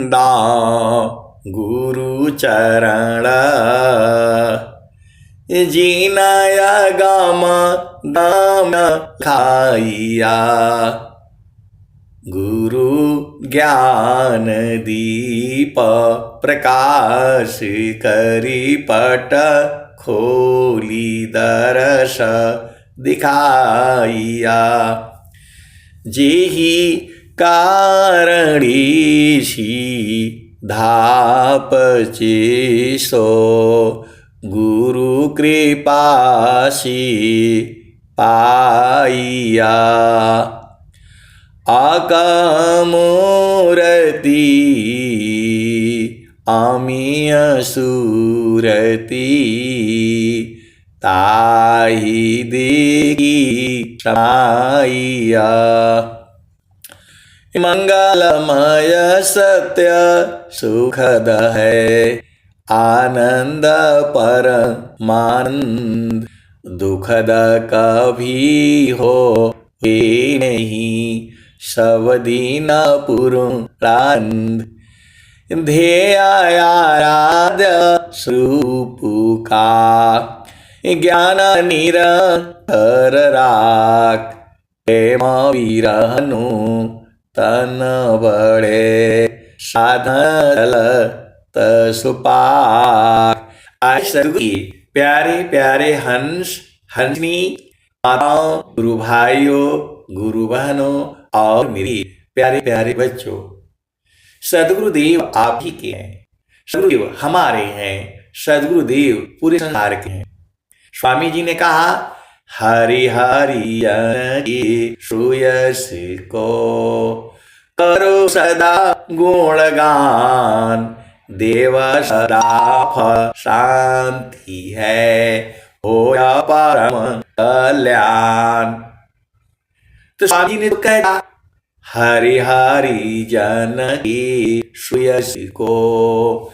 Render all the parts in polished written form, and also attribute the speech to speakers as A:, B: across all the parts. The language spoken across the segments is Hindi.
A: दा गुरु चरण जीनाया गाम दाम खाइया गुरु ज्ञान दीप प्रकाश करी पट खोली दरस दिखाइया जेहि कारणीशी धाप चेसो गुरु कृपासी पाइया आकामूरती आमिय सूरती ताहि देखी क्षमाइया मंगलमय सत्य सुखद है आनंद परमानंद दुखद कभी हो नहीं सब दीन पुरानंद ध्येय आराध्य स्वरूप का ज्ञान निरंतर राख प्रेम विरहनु तन बड़े साधन तसुपाक। आज सदगुरु प्यारे प्यारे हंस हंसनी माताओं, गुरु भाइयों, गुरु बहनों और मेरे प्यारे प्यारे बच्चों, सदगुरुदेव आप ही के हैं, सदगुरुदेव हमारे हैं, सदगुरुदेव पूरे संसार के हैं। स्वामी जी ने कहा हरि हरि जन की श्रेयस को करो सदा गुणगान देव सदा फल शांति है होया परम कल्याण। तो स्वामी जी ने तो कहा हरि हरि जन की श्रेयस को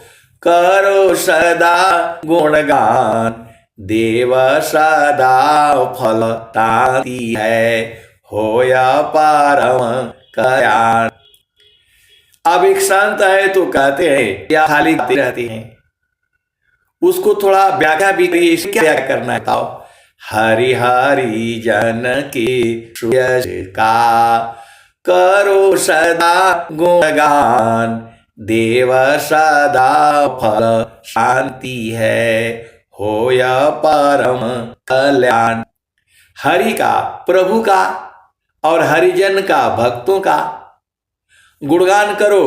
A: करो सदा गुणगान देव सदा फल शांति है होया परम कल्याण। अब एक संत है तो कहते हैं या खाली गाते रहते हैं, उसको थोड़ा व्याख्या भी करिए, इसे क्या करना है बताओ। हरि हरि जन की श्रेयस का करो सदा गुणगान देव सदा फल शांति है होया परम कल्याण। हरि का, प्रभु का और हरिजन का, भक्तों का गुणगान करो,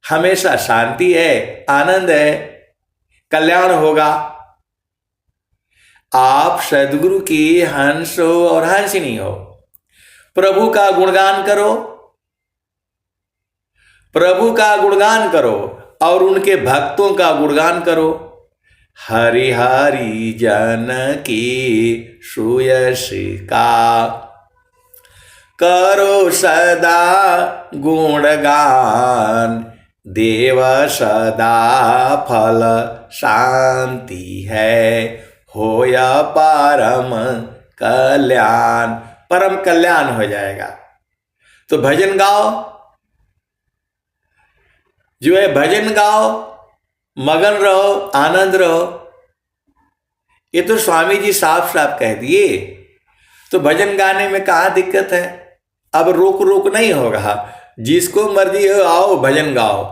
A: हमेशा शांति है, आनंद है, कल्याण होगा। आप सदगुरु की हंस हो और हंसिनी हो, प्रभु का गुणगान करो, प्रभु का गुणगान करो और उनके भक्तों का गुणगान करो। हरि हरि जन की श्रेयस का करो सदा गुणगान देव सदा फल शांति है होया परम कल्याण। परम कल्याण हो जाएगा। तो भजन गाओ, जो है भजन गाओ, मगन रहो, आनंद रहो। ये तो स्वामी जी साफ साफ कह दिए। तो भजन गाने में कहाँ दिक्कत है? अब रोक रोक नहीं होगा, जिसको मर्जी हो आओ भजन गाओ,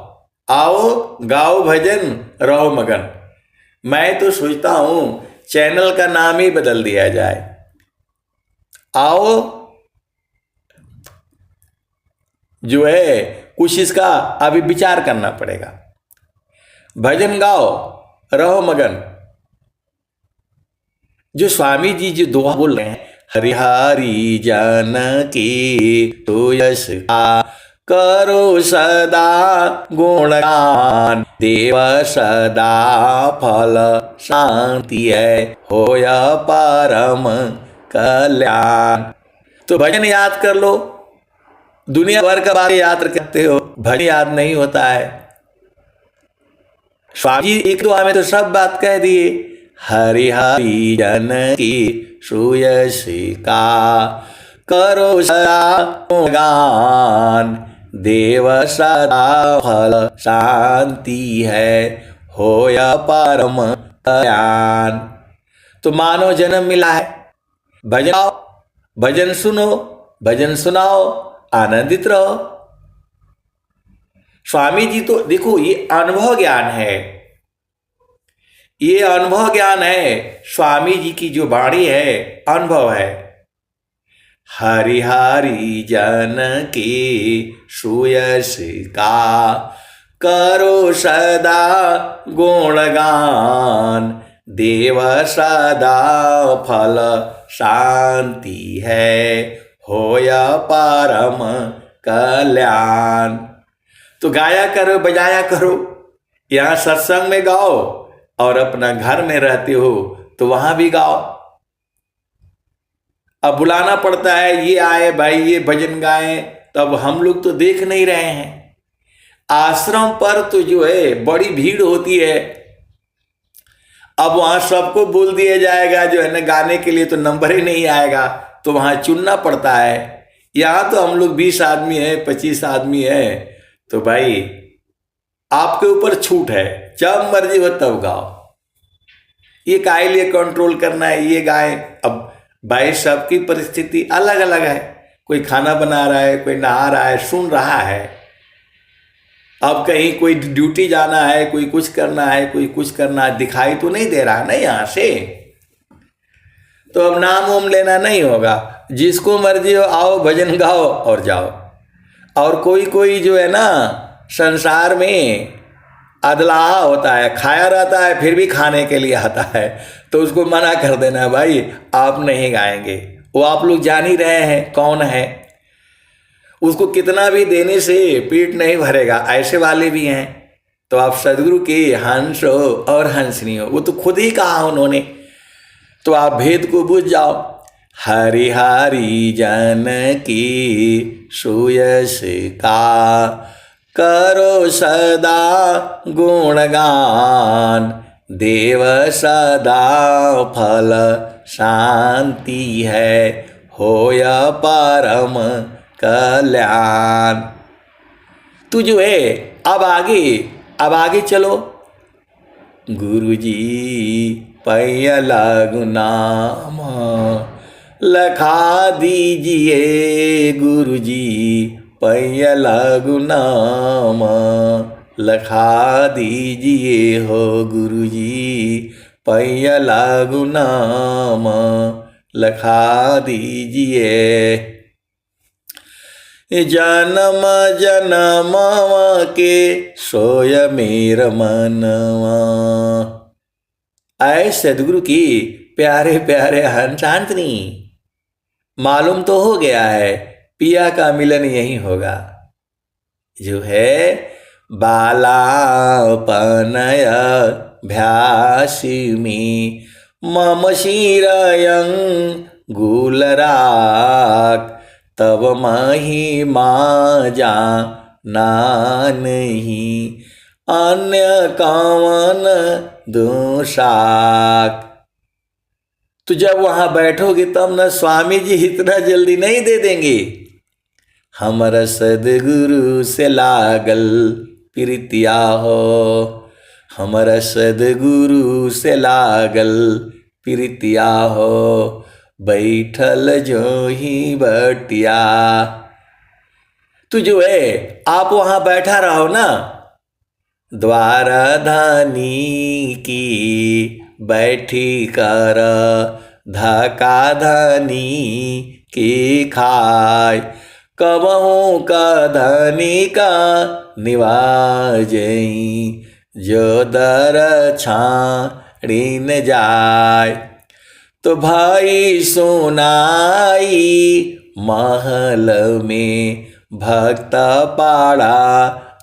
A: आओ गाओ भजन, रहो मगन। मैं तो सोचता हूं चैनल का नाम ही बदल दिया जाए। आओ जो है कुछ इसका अभी विचार करना पड़ेगा। भजन गाओ, रहो मगन। जो स्वामी जी जो दुआ बोल रहे हैं, हरि हरि जन की श्रेयस का करो सदा गुणगान देव सदा फल शांति है होया परम कल्याण। तो भजन याद कर लो, दुनिया भर का बात याद करते हो, भजन याद नहीं होता है। स्वामी एक दुआ में तो सब बात कह दिए। हरि हरि जन की श्रेयस का करो सदा गुणगान देव सदा फल शांति है होय परम कल्याण। तो मानव जन्म मिला है, भजन गाओ, भजन सुनो, भजन सुनाओ, आनंदित रहो। स्वामी जी तो देखो ये अनुभव ज्ञान है, ये अनुभव ज्ञान है। स्वामी जी की जो वाणी है अनुभव है। हरि हरि जन की सुयश का करो सदा गुणगान। देव सदा फल शांति है होय परम कल्याण। तो गाया करो, बजाया करो, यहाँ सत्संग में गाओ और अपना घर में रहते हो तो वहां भी गाओ। अब बुलाना पड़ता है, ये आए भाई ये भजन गाएं, तब हम लोग तो देख नहीं रहे हैं। आश्रम पर तो जो है बड़ी भीड़ होती है, अब वहां सबको बोल दिया जाएगा जो है ना गाने के लिए, तो नंबर ही नहीं आएगा, तो वहां चुनना पड़ता है। यहाँ तो हम लोग 20 आदमी है, 25 आदमी है, तो भाई आपके ऊपर छूट है, जब मर्जी हो तब गाओ। ये काहे लिए कंट्रोल करना है, ये गाए। अब भाई सबकी परिस्थिति अलग अलग है, कोई खाना बना रहा है, कोई नहा रहा है, सुन रहा है। अब कहीं कोई ड्यूटी जाना है, कोई कुछ करना है, कोई कुछ करना है, दिखाई तो नहीं दे रहा ना यहाँ से, तो अब नाम ओम लेना नहीं होगा। जिसको मर्जी हो आओ, भजन गाओ और जाओ। और कोई कोई जो है ना संसार में अदलाहा होता है, खाया रहता है फिर भी खाने के लिए आता है, तो उसको मना कर देना भाई आप नहीं गाएंगे। वो आप लोग जान ही रहे हैं कौन है, उसको कितना भी देने से पेट नहीं भरेगा, ऐसे वाले भी हैं। तो आप सदगुरु के हंस हो और हंसनी हो, वो तो खुद ही कहा उन्होंने, तो आप भेद को बुझ जाओ। हरि हरि जन की सुयश का करो सदा गुणगान। देव सदा फल शांति है होय परम कल्याण। तू जो है अब आगे चलो। गुरुजी पैया लागु नाम लखा दीजिए, गुरुजी पैया लागु नाम लखा दीजिए हो, गुरुजी पैया लागु नाम लखा दीजिए। जन्म जन्म के सोय मेरा मनवा। आए सदगुरु की प्यारे प्यारे हंसांतनी, मालूम तो हो गया है पिया का मिलन यही होगा। जो है बालापनय भ्यासिमी मम शिरयं गुलराग, तब महिमा जाना नहीं अन्य कौन दूसाक। तो जब वहां बैठोगे तब न स्वामी जी इतना जल्दी नहीं दे देंगे। हमारा सदगुरु से लागल प्रीतिया हो, हमारा सदगुरु से लागल प्रीतिया हो, बैठल जो ही बटिया। तो जो है आप वहां बैठा रहो ना, द्वारा धानी की बैठी कर धका धनी की खाय, कबहू का धनी का निवाजई जो दर छाड़ी न जाय। तो भाई सुनाई महल में भक्त पाड़ा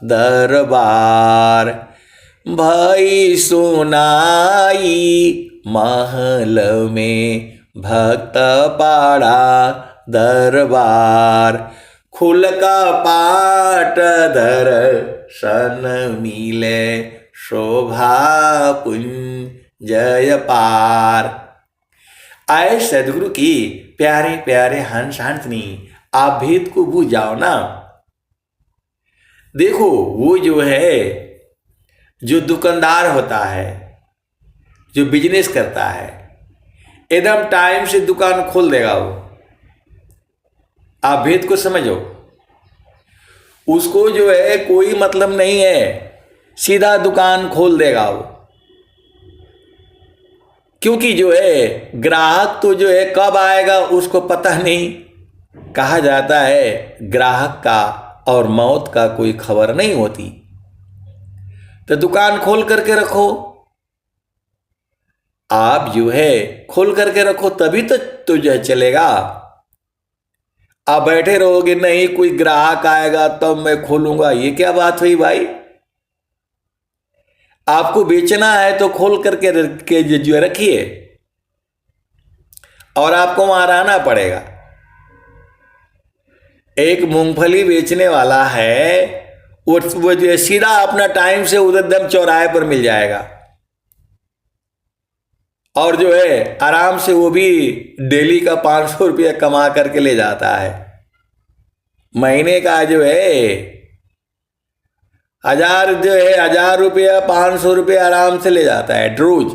A: दरबार, भाई सुनाई महल में भक्त पाड़ा दरबार। खुल का पाट दर्शन मिले शोभा पुंजय पार। आए सदगुरु की प्यारे प्यारे हंस हंसनी, आप भेद को बूझ जाओ ना। देखो वो जो है, जो दुकानदार होता है, जो बिजनेस करता है, एकदम टाइम से दुकान खोल देगा वो। आप भेद को समझो, उसको जो है कोई मतलब नहीं है, सीधा दुकान खोल देगा वो। क्योंकि जो है ग्राहक तो जो है कब आएगा उसको पता नहीं। कहा जाता है ग्राहक का और मौत का कोई खबर नहीं होती। तो दुकान खोल करके रखो, आप जो है खोल करके रखो, तभी तो जो है चलेगा। आप बैठे रहोगे नहीं कोई ग्राहक आएगा तब मैं खोलूंगा, ये क्या बात हुई भाई? आपको बेचना है तो खोल करके जो है रखिए, और आपको वहां रहना पड़ेगा। एक मूंगफली बेचने वाला है, वो जो है सीधा अपना टाइम से उधर दम चौराहे पर मिल जाएगा, और जो है आराम से वो भी डेली का 500 रुपया कमा करके ले जाता है। महीने का जो है 1000, जो है 1000 रुपया 500 रुपया आराम से ले जाता है रोज।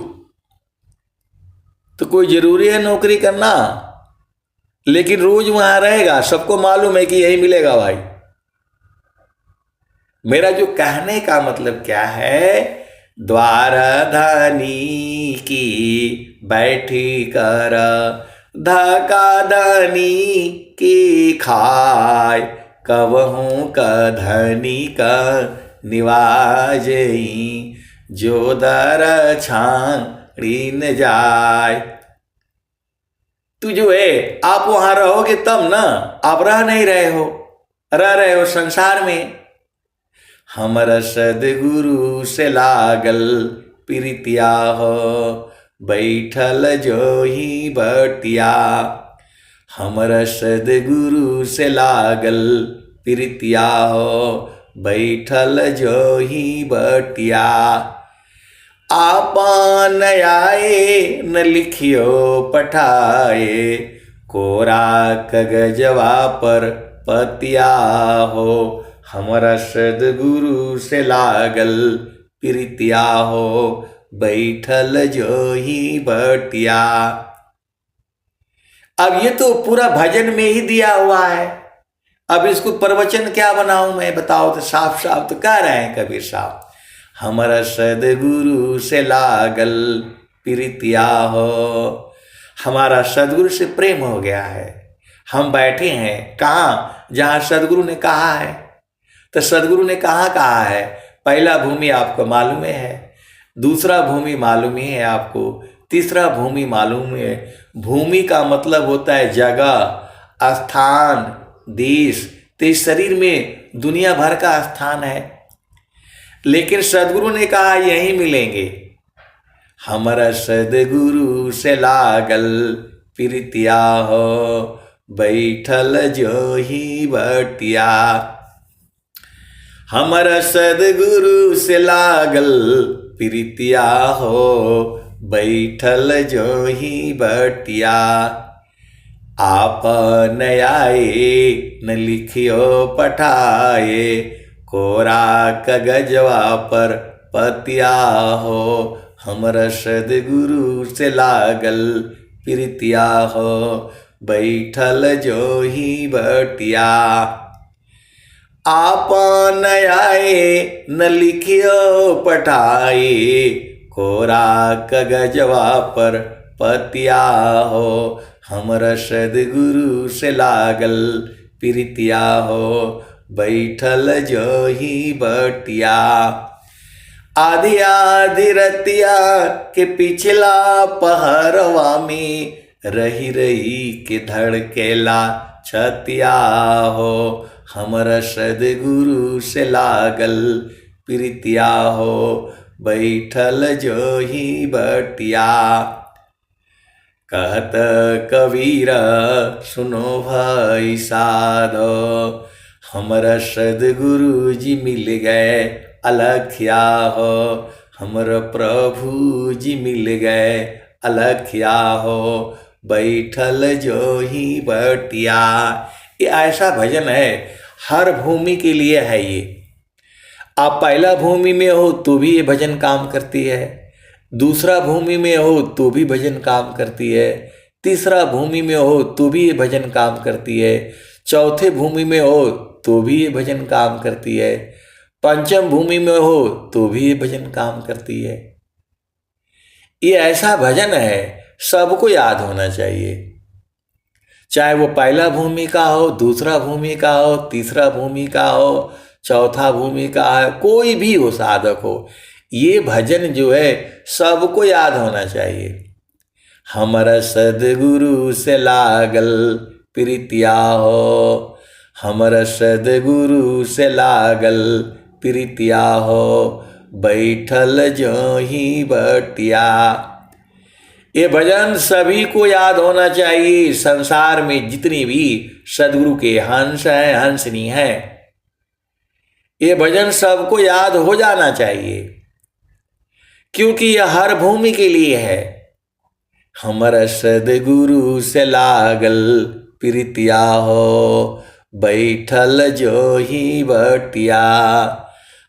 A: तो कोई जरूरी है नौकरी करना? लेकिन रोज वहां रहेगा, सबको मालूम है कि यही मिलेगा भाई। मेरा जो कहने का मतलब क्या है, द्वारधानी की बैठी कर धका धनी की खाय, कबहू का धनी का निवाजई, जो दर छाड़ी न जाय। तू जो है आप वहां रहोगे तब ना, आप रह नहीं रहे हो, रह रहे हो संसार में। हमर सदगुरु से लागल प्रीतिया हो, बैठल जो ही बटिया। हमर सदगुरु से लागल प्रीतिया हो, बैठल जो ही बटिया। आपन आए न लिखियो पठाए, कोरा कागजवा पर पतिया हो। हमारा सदगुरु से लागल प्रीतिया हो, बैठल जो ही बटिया। अब ये तो पूरा भजन में ही दिया हुआ है, अब इसको प्रवचन क्या बनाऊं मैं, बताओ तो। साफ साफ तो कह रहे हैं कबीर साहब, हमारा सदगुरु से लागल प्रीतिया हो। हमारा सदगुरु से प्रेम हो गया है। हम बैठे हैं कहाँ? जहाँ सदगुरु ने कहा है। तो सदगुरु ने कहा है? पहला भूमि आपको मालूम है, दूसरा भूमि मालूम ही है आपको, तीसरा भूमि मालूम है। भूमि का मतलब होता है जगह, स्थान, देश। तो इस शरीर में दुनिया भर का स्थान है, लेकिन सदगुरु ने कहा यहीं मिलेंगे। हमारा सदगुरु से लागल प्रीतिया हो, बैठल जो ही बटिया। हमारा सदगुरु से लागल प्रीतिया हो, बैठल जो ही बटिया। आपन आए न लिखियो पठाए, कोरा कागजवा पर पतिया हो। हमर सदगुरु से लागल प्रीतिया हो, बैठल जो ही बटिया। आपन आए न लिखियो पठाए, कोरा कागजवा पर पतिया हो। हमर सदगुरु से लागल प्रीतिया हो, बैठल जो ही बटिया। आधी आधी रतिया के पिछला पहरवा में, रही रही के धड़केला छतिया हो। हमर सदगुरु से लागल प्रीतिया हो, बैठल जो ही बटिया। कहत कबीर सुनो भाई साधो, हमर सदगुरु जी मिल गए अलखिया हो। हमर प्रभु जी मिल गए अलखिया हो, बैठल जो ही बटिया। ये ऐसा भजन है, हर भूमि के लिए है ये। आप पहला भूमि में हो तो भी ये भजन काम करती है, दूसरा भूमि में हो तो भी भजन काम करती है, तीसरा भूमि में हो तो भी ये भजन काम करती है, चौथे भूमि में हो तो भी ये भजन काम करती है, पंचम भूमि में हो तो भी ये भजन काम करती है। ये ऐसा भजन है सबको याद होना चाहिए, चाहे वो पहला भूमि का हो, दूसरा भूमि का हो, तीसरा भूमि का हो, चौथा भूमि का है, कोई भी हो साधक हो, ये भजन जो है सबको याद होना चाहिए। हमारा सदगुरु से लागल प्रीतिया हो, हमारा सदगुरु से लागल प्रीतिया हो, बैठल जो ही बटिया। ये भजन सभी को याद होना चाहिए। संसार में जितनी भी सदगुरु के हंस हैं, हंसनी हैं, ये भजन सबको याद हो जाना चाहिए, क्योंकि यह हर भूमि के लिए है। हमारा सदगुरु से लागल प्रीतिया हो, बैठल जो ही बटिया।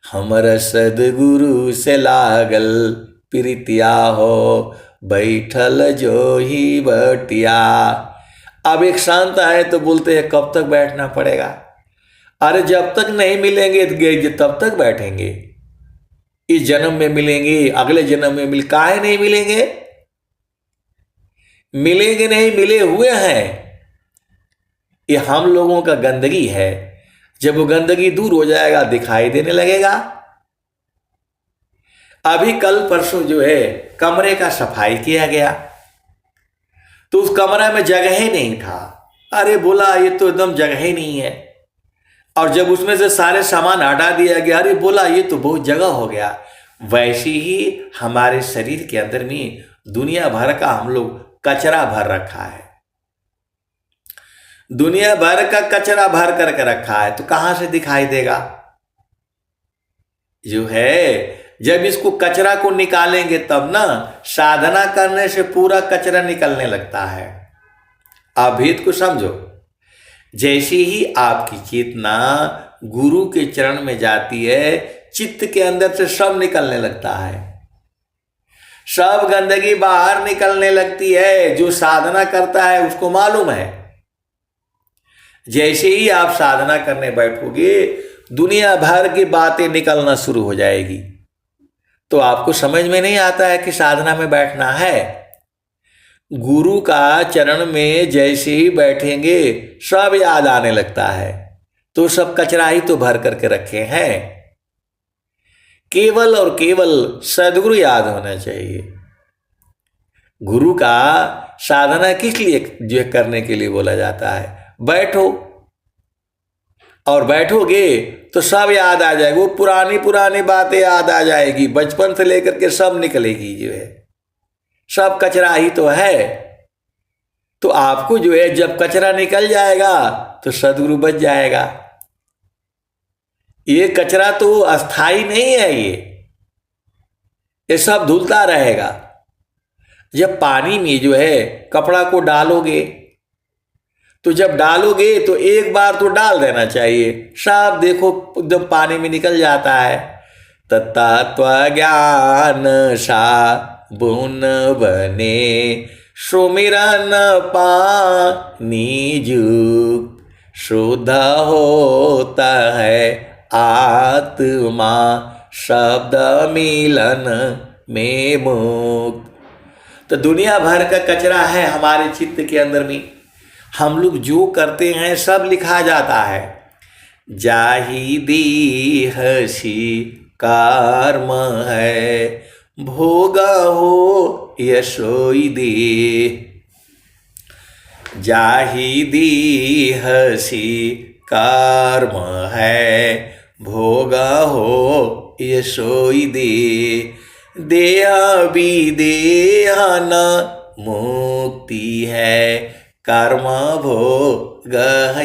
A: हमारा सदगुरु से लागल प्रीतिया हो, बैठल जो ही बटिया। अब एक शांत आए तो बोलते हैं कब तक बैठना पड़ेगा। अरे जब तक नहीं मिलेंगे तब तक बैठेंगे। इस जन्म में मिलेंगे, अगले जन्म में काहे नहीं मिलेंगे? मिलेंगे नहीं, मिले हुए हैं। ये हम लोगों का गंदगी है। जब वो गंदगी दूर हो जाएगा दिखाई देने लगेगा। अभी कल परसों जो है कमरे का सफाई किया गया, तो उस कमरे में जगह ही नहीं था। अरे बोला ये तो एकदम जगह ही नहीं है। और जब उसमें से सारे सामान हटा दिया गया, अरे बोला ये तो बहुत जगह हो गया। वैसे ही हमारे शरीर के अंदर में दुनिया भर का हम लोग कचरा भर रखा है, दुनिया भर का कचरा भर करके रखा है, तो कहां से दिखाई देगा? जो है जब इसको कचरा को निकालेंगे तब ना, साधना करने से पूरा कचरा निकलने लगता है। आप भेद को समझो। जैसे ही आपकी चेतना गुरु के चरण में जाती है, चित्त के अंदर से सब निकलने लगता है, सब गंदगी बाहर निकलने लगती है। जो साधना करता है उसको मालूम है। जैसे ही आप साधना करने बैठोगे, दुनिया भर की बातें निकलना शुरू हो जाएगी, तो आपको समझ में नहीं आता है कि साधना में बैठना है। गुरु का चरण में जैसे ही बैठेंगे सब याद आने लगता है, तो सब कचरा ही तो भर करके रखे हैं। केवल और केवल सदगुरु याद होना चाहिए। गुरु का साधना किस लिए जो करने के लिए बोला जाता है? बैठो, और बैठोगे तो सब याद आ जाएगा। वो पुरानी पुरानी बातें याद आ जाएगी, बचपन से लेकर के सब निकलेगी। जो है सब कचरा ही तो है। तो आपको जो है जब कचरा निकल जाएगा तो सदगुरु बच जाएगा। ये कचरा तो अस्थाई नहीं है, ये सब धुलता रहेगा। जब पानी में जो है कपड़ा को डालोगे, तो जब डालोगे तो एक बार तो डाल देना चाहिए, सब देखो जब पानी में निकल जाता है। तत्व ज्ञान साबुन बने, सुमिरन पानी जुग, शुद्ध होता है आत्मा, शब्द मिलन में मुक्त। तो दुनिया भर का कचरा है हमारे चित्त के अंदर में। हम लोग जो करते हैं सब लिखा जाता है। जाहि देह कर्म है, भोग हो यशोई दे। जाहि देह कर्म है, भोग हो यशोई दे। देह विदेह न मुक्ति है, कर्म भोग है।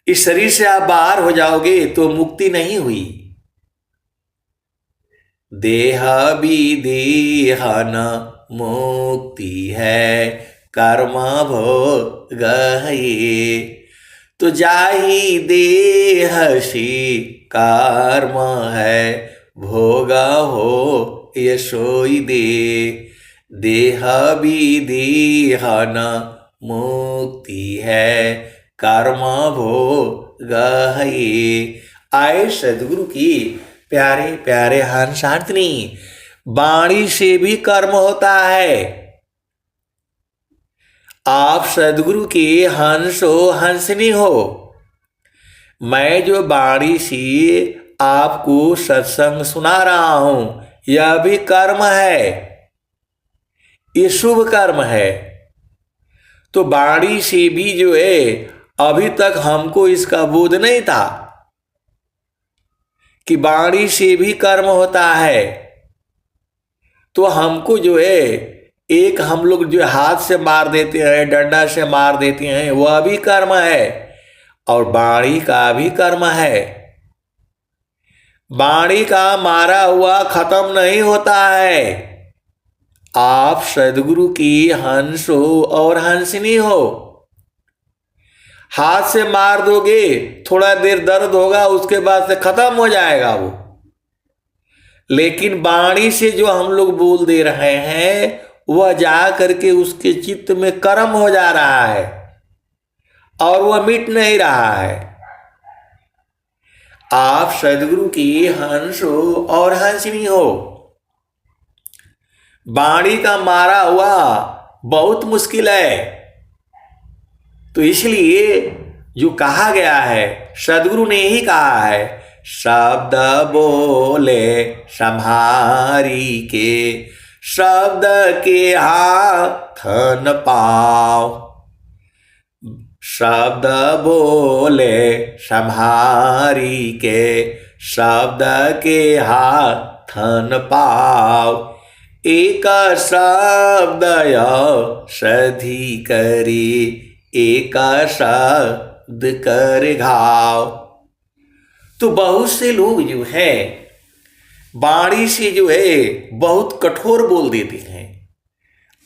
A: इस शरीर से आप बाहर हो जाओगे तो मुक्ति नहीं हुई। देह विदेह न मुक्ति है, कर्म भोग है। तो जाहि देह से कर्म है भोगा हो ये सोई दे, देह विधि हन मुक्ति है कर्म भोग है ये। आए सदगुरु की प्यारे प्यारे हंस हंसनी, वाणी से भी कर्म होता है। आप सदगुरु के हंस हो हंसनी हो, मैं जो वाणी से आपको सत्संग सुना रहा हूं यह भी कर्म है, ये शुभ कर्म है। तो वाणी से भी जो है अभी तक हमको इसका बोध नहीं था कि वाणी से भी कर्म होता है। तो हमको जो है एक हम लोग जो हाथ से मार देते हैं, डंडा से मार देते हैं, वह भी कर्म है और वाणी का भी कर्म है। वाणी का मारा हुआ खत्म नहीं होता है। आप सदगुरु की हंस हो और हंसनी हो, हाथ से मार दोगे थोड़ा देर दर्द होगा, उसके बाद से खत्म हो जाएगा वो। लेकिन वाणी से जो हम लोग बोल दे रहे हैं वह जा करके उसके चित्त में कर्म हो जा रहा है और वह मिट नहीं रहा है। आप सदगुरु की हंस हो और हंसनी हो, वाणी का मारा हुआ बहुत मुश्किल है। तो इसलिए जो कहा गया है, सदगुरु ने ही कहा है, शब्द बोले संहारी के, शब्द के हाथ न पाओ। शब्द बोले संहारी के, शब्द के हाथ न पाओ। एक शब्द सधी करी, एक शब्द कर घाव। तो बहुत से लोग जो है वाणी से जो है बहुत कठोर बोल देते हैं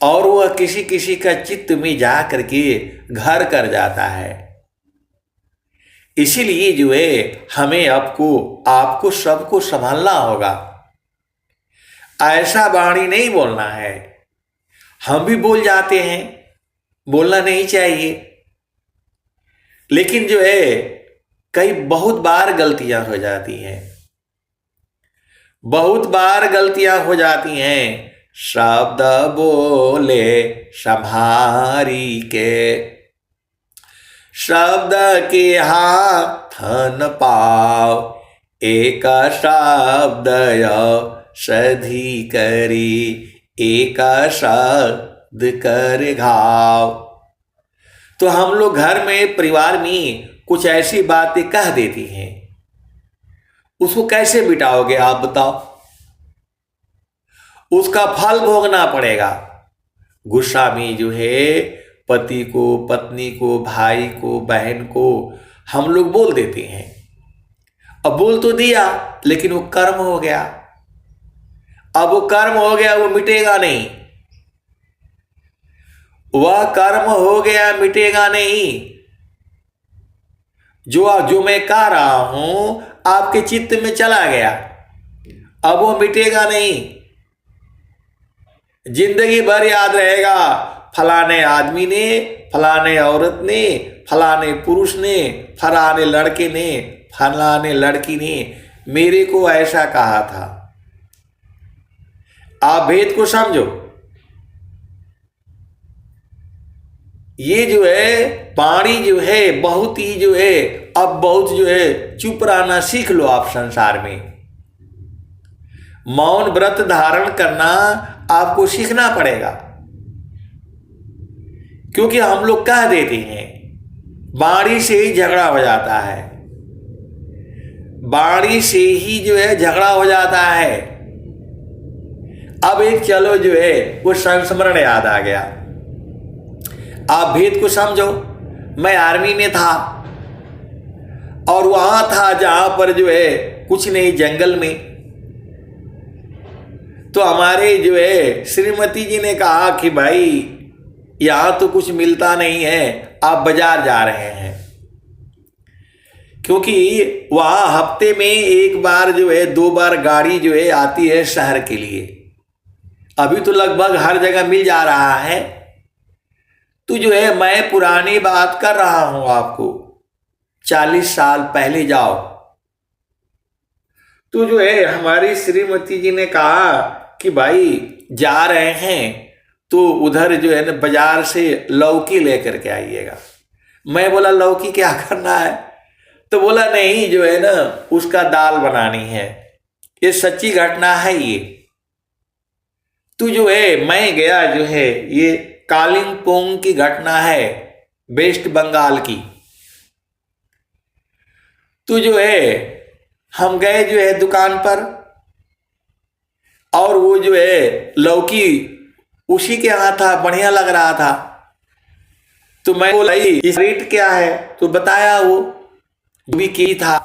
A: और वह किसी किसी का चित्त में जा करके घर कर जाता है। इसीलिए जो है हमें आपको सबको संभालना होगा। ऐसा वाणी नहीं बोलना है। हम भी बोल जाते हैं, बोलना नहीं चाहिए, लेकिन जो है कई बहुत बार गलतियां हो जाती हैं, बहुत बार गलतियां हो जाती हैं। शब्द बोले संहारी के, शब्द के हाथ न पाओ। एक शब्द सधी करी, एक शब्द कर घाव। तो हम लोग घर में परिवार में कुछ ऐसी बातें कह देती हैं, उसको कैसे मिटाओगे आप बताओ? उसका फल भोगना पड़ेगा। गुस्सा में जो है पति को, पत्नी को, भाई को, बहन को हम लोग बोल देते हैं। अब बोल तो दिया लेकिन वो कर्म हो गया। अब वो कर्म हो गया, वो मिटेगा नहीं। वह कर्म हो गया, मिटेगा नहीं। जो मैं कह रहा हूं आपके चित्त में चला गया, अब वो मिटेगा नहीं। जिंदगी भर याद रहेगा, फलाने आदमी ने, फलाने औरत ने, फलाने पुरुष ने, फलाने लड़के ने, फलाने लड़की ने मेरे को ऐसा कहा था। आप भेद को समझो। ये जो है वाणी जो है बहुत ही जो है अब बहुत जो है चुप रहना सीख लो आप संसार में। मौन व्रत धारण करना आपको सीखना पड़ेगा, क्योंकि हम लोग कह देते हैं, वाणी से ही झगड़ा हो जाता है। वाणी से ही जो है झगड़ा हो जाता है। अब एक चलो जो है वो संस्मरण याद आ गया। आप भेद को समझो। मैं आर्मी में था और वहां था जहां पर जो है कुछ नहीं, जंगल में। तो हमारे जो है श्रीमती जी ने कहा कि भाई यहां तो कुछ मिलता नहीं है, आप बाजार जा रहे हैं। क्योंकि वहां हफ्ते में एक बार जो है, 2 बार गाड़ी जो है आती है शहर के लिए। अभी तो लगभग हर जगह मिल जा रहा है। तो जो है मैं पुरानी बात कर रहा हूं आपको, 40 साल पहले जाओ। तो जो है हमारी श्रीमती जी ने कहा कि भाई जा रहे हैं तो उधर जो है ना बाजार से लौकी लेकर के आइएगा। मैं बोला लौकी क्या करना है? तो बोला नहीं जो है ना उसका दाल बनानी है। ये सच्ची घटना है ये। तो जो है मैं गया, जो है ये कालिम्पोंग की घटना है, वेस्ट बंगाल की। तो जो है हम गए जो है दुकान पर, और वो जो है लौकी उसी के यहाँ था, बढ़िया लग रहा था। तो मैं बोला इस रेट क्या है? तो बताया वो जो भी की था।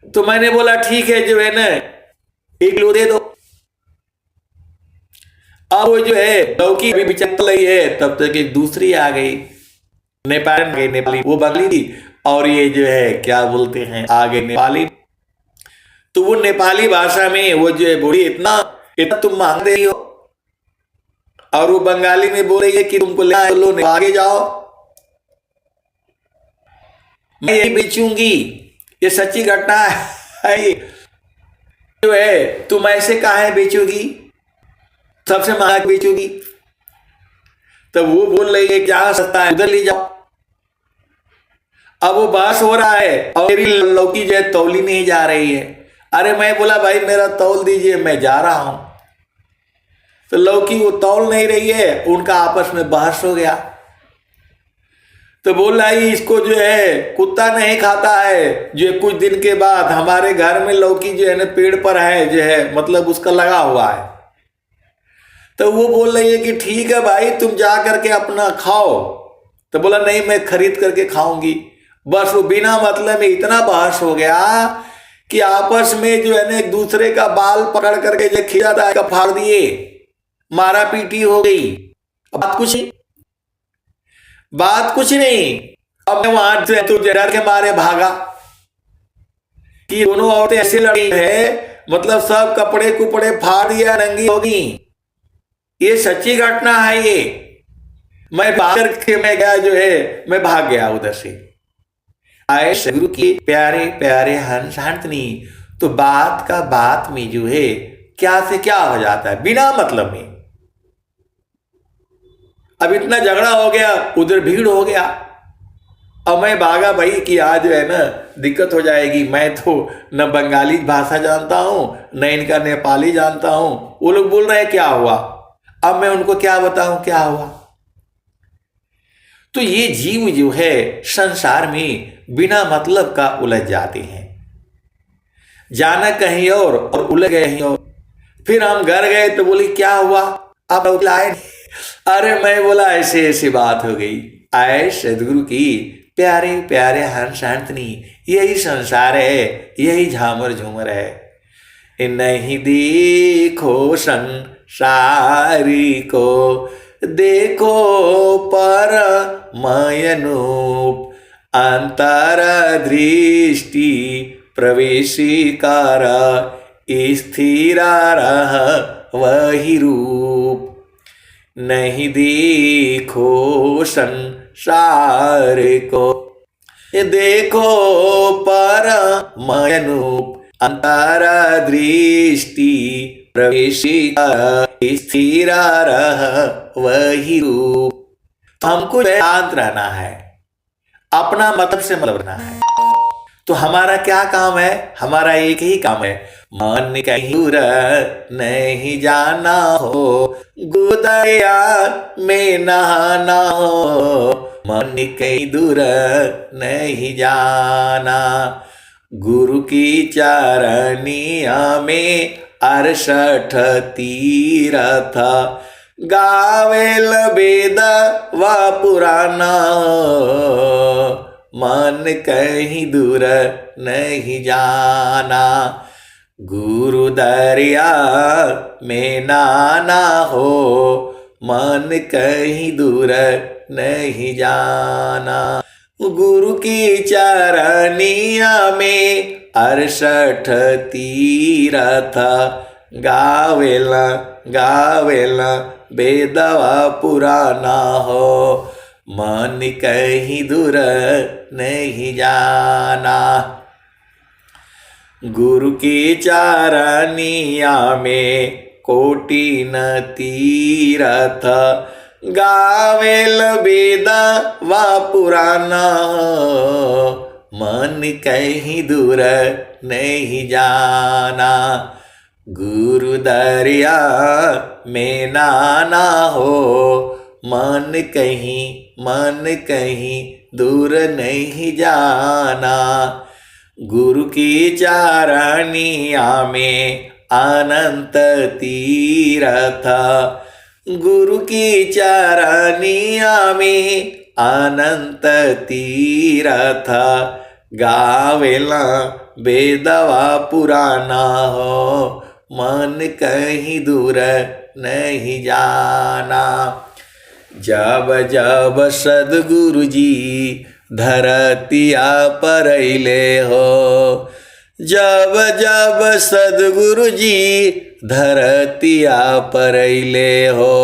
A: तो मैंने बोला ठीक है जो है ना 1 किलो दे दो। अब वो जो है लौकी अभी चल रही है, तब तक एक दूसरी आ गई, नेपाली, वो बंगली थी, और ये जो है क्या बोलते हैं आगे नेपाली। तो वो नेपाली भाषा में वो जो है बूढ़ी इतना इतना तुम मांग रही हो, और वो बंगाली में बोल रही है कि तुमको ले लो, आगे जाओ, मैं यही बेचूंगी। ये सच्ची घटना है। ये जो है तुम ऐसे काहे बेचोगी, सबसे महंगा बेचोगी? तब वो बोल रही है क्या सस्ता है, उधर ले जाओ। अब वो बहस हो रहा है और मेरी लौकी जो है तौली नहीं जा रही है। अरे मैं बोला भाई मेरा तौल दीजिए, मैं जा रहा हूं। तो लौकी वो तौल नहीं रही है, उनका आपस में बहस हो गया। तो बोल रहा है इसको जो है कुत्ता नहीं खाता है। जो कुछ दिन के बाद हमारे घर में लौकी जो है ना पेड़ पर है, जो है मतलब उसका लगा हुआ है। तो वो बोल रही है कि ठीक है भाई तुम जा करके अपना खाओ। तो बोला नहीं मैं खरीद करके खाऊंगी। बस वो बिना मतलब में इतना बहस हो गया कि आपस में जो है ना एक दूसरे का बाल पकड़ करके जो खींचा था का फाड़ दिए, मारा पीटी हो गई। बात कुछ नहीं। अब मैं वहां से तो डर के मारे भागा कि दोनों औरतें ऐसे लड़ी है, मतलब सब कपड़े कुपड़े फाड़ दिया, नंगी होगी। ये सच्ची घटना है ये। मैं भाग के मैं गया जो है मैं भाग गया उधर से। आए सदगुरु के प्यारे प्यारे हंस हंसनी। तो बात का बात में जो है क्या से क्या हो जाता है बिना मतलब में। अब इतना झगड़ा हो गया, उधर भीड़ हो गया। अब मैं भागा भाई कि आज जो है ना दिक्कत हो जाएगी। मैं तो न बंगाली भाषा जानता हूं न इनका नेपाली जानता हूं। वो लोग बोल रहे हैं क्या हुआ, अब मैं उनको क्या बताऊं क्या हुआ। तो ये जीव जो है संसार में बिना मतलब का उलझ जाते हैं, जाना कहीं और उलझ गए कहीं और। फिर हम घर गए तो बोली क्या हुआ, आप लाए? अरे मैं बोला ऐसे ऐसी बात हो गई। आए सदगुरु की प्यारे प्यारे हंस हंसनी। यही संसार है, यही झामर झूमर है। नहीं देखो संसारी को, देखो पर मयनूप। अंतर दृष्टि प्रवेशिकार, स्थिर रह वही रूप। नहीं देखो संसार को, देखो परमयनूप। अंतर दृष्टि प्रवेशिकार, स्थिर रह वही रूप। हमको शांत रहना है, अपना मतलब से मतलब रहना है। तो हमारा क्या काम है? हमारा एक ही काम है, मन कहीं दूर नहीं जाना हो, गोदया में नहाना हो। मन कहीं दूर नहीं जाना, गुरु की चरनिया में 68 तीरथ। गावेल वेद व पुराना, मन कहीं दूर नहीं जाना। गुरु दरिया में नाना हो, मन कहीं दूर नहीं जाना। गुरु की चरनिया में 68 तीरथ गावेला गावेला बेदवा पुराना हो मन कहीं दूर नहीं जाना। गुरु की चरनिया में कोटि न तीरथ गावेल बेदवा पुराना मन कहीं दूर नहीं जाना। गुरु दरिया में नाना हो मन कहीं दूर नहीं जाना। गुरु की चरनिया में अनंत तीरथ गुरु की चरनिया में अनंत तीरथ गावेला बेदवा पुराना हो मन कहीं दूर नहीं जाना। जब जब सद्गुरु जी धरतिया पर अइले हो जब जब सद्गुरु जी धरतिया पर अइले हो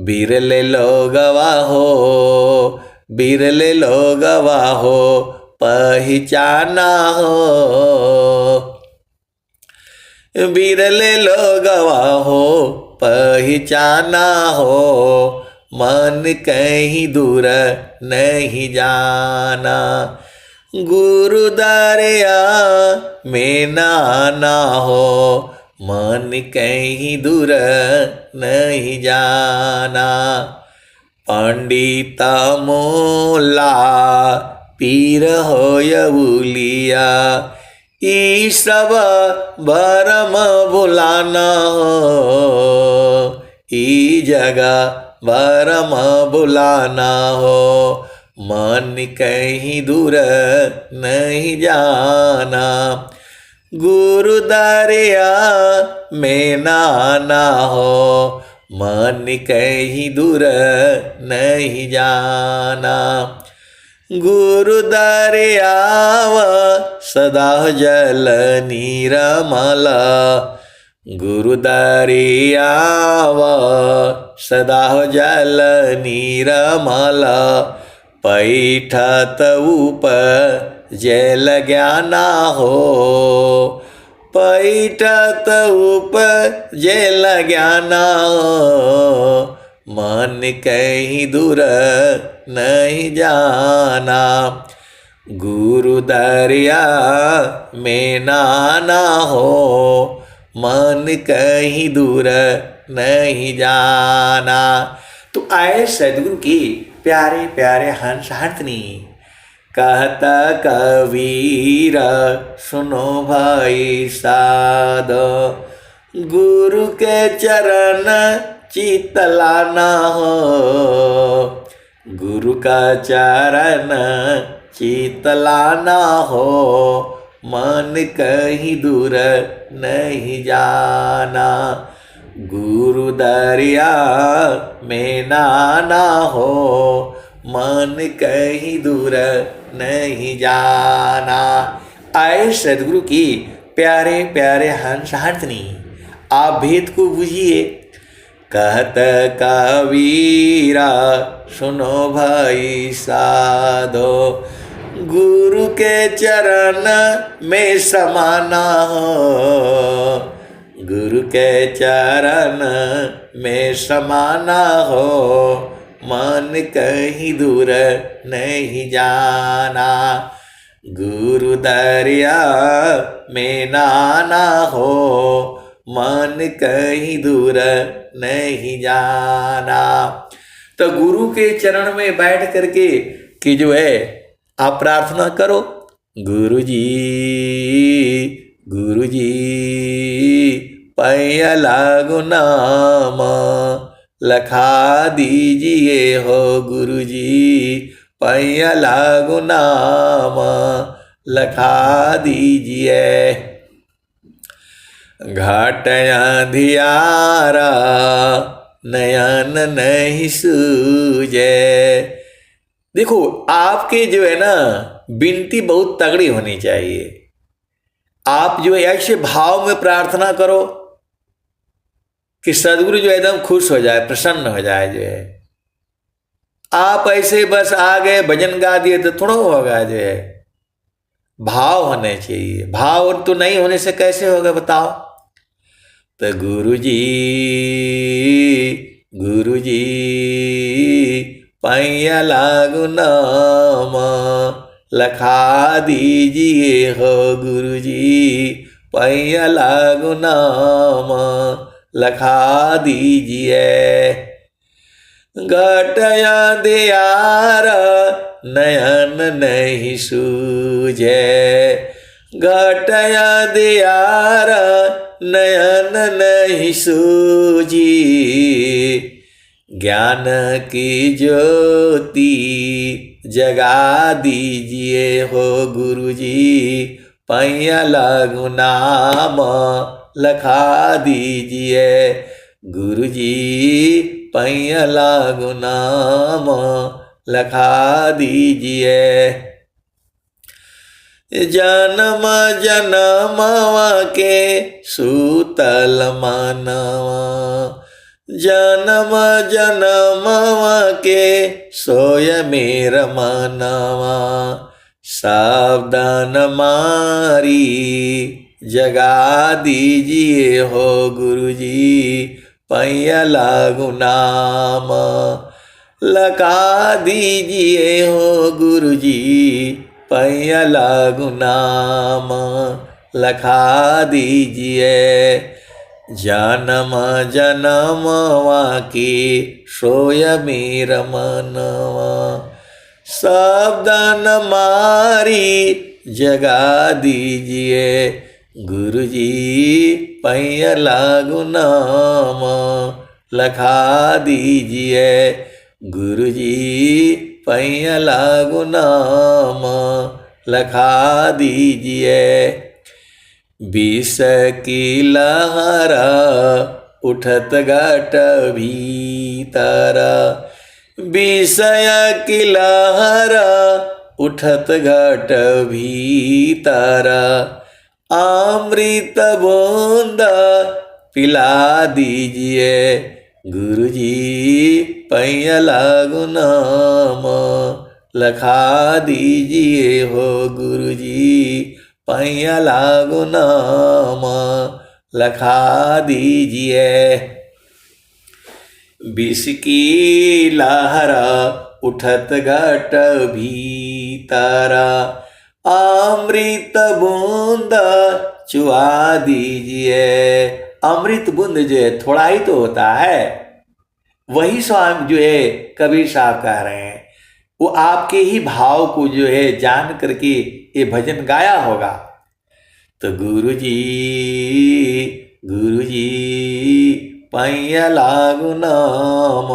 A: बिरले लोगवा हो पहचाना हो बिरले लोगवा हो पहचाना हो मन कहीं दूर नहीं जाना। गुरु दरिया में नाना हो मन कहीं दूर नहीं जाना। पंडिता मोला पीर होयउलिया ई सब भरम भुलाना हो ई जगह भरम भुलाना हो मन कहीं दूर नहीं जाना। गुरु दरिया में नाना हो मन कहीं दूर नहीं जाना। गुरु दरियाव सदा जल निरमल गुरु दरियाव सदा जल निरमल पैठत उपजल ज्ञाना हो पैठत उपजल ज्ञाना हो मन कहीं दूर नहीं जाना। गुरु दरिया में नाना हो मन कहीं दूर नहीं जाना। तो आए सद्गुरु की प्यारे प्यारे हंस हंसनी कहता कबीर सुनो भाई साधो गुरु के चरण चितलाना हो गुरु का चरण चितलाना हो मन कहीं दूर नहीं जाना। गुरु दरिया में नाना हो मन कहीं दूर नहीं जाना। आए सद्गुरु की प्यारे प्यारे हंस हंसनी आप भेद को बुझिए। कहत कबीरा सुनो भाई साधो गुरु के चरण में समाना हो गुरु के चरण में समाना हो मन कहीं दूर नहीं जाना। गुरु दरिया में नाना हो मन कहीं दूर नहीं जाना। तो गुरु के चरण में बैठ करके कि जो है आप प्रार्थना करो गुरु जी पैया लागु नाम लखा दीजिए हो गुरु जी पैया लागु नाम लखा दीजिए। घाट अंधियारा नयन नहीं सूझे देखो, आपके जो है ना विनती बहुत तगड़ी होनी चाहिए। आप जो है ऐसे भाव में प्रार्थना करो कि सदगुरु जो एकदम खुश हो जाए, प्रसन्न हो जाए। जो है आप ऐसे बस आ गए भजन गा दिए तो थोड़ा होगा। जो है भाव होने चाहिए, भाव तो नहीं होने से कैसे होगा बताओ। तो गुरु जी पैया लागू नाम लखा दीजिए हो। गुरु जी पैया लागू नाम लखा दीजिए। घटया दियार नयन नहीं सूझे। घटया दियार नयन नहीं सूझी। ज्ञान की ज्योति जगा दीजिए हो। गुरु जी पैया लागू नाम लखा दीजिए। गुरु जी पैया लागू नाम लखा दीजिए। जन्म जन्मवा के सूतल मनवा। जन्म जन्मवा के सोय मेरा मनवा। सावधान मारी जगा दीजिए हो। गुरु जी पैया लागू नाम लगा दीजिए हो। गुरु जी पैया लागू नाम लखा दीजिए। जन्म जन्मवा की सोय मेरा मनवा। सावधान मारी जगा दीजिए। गुरु जी पैया लागू नाम लखा दीजिए। गुरु जी पैया लागू नाम लखा दीजिए। विष की लहरा उठत घट भीतर। विषय की लहरा उठत घट भीतर। अमृत बूंद पिला दीजिए। गुरु जी पैया लागू नाम लखा दीजिए हो। गुरु जी पैया लागू नाम लखा दीजिए। विष की लहरा उठत घट भीतर। अमृत बूंद चुआ दीजिए। अमृत बूंद जो है थोड़ा ही तो होता है। वही स्वामी जो है कबीर साहब कह रहे हैं, वो आपके ही भाव को जो है जान करके ये भजन गाया होगा। तो गुरु जी पैया लागू नाम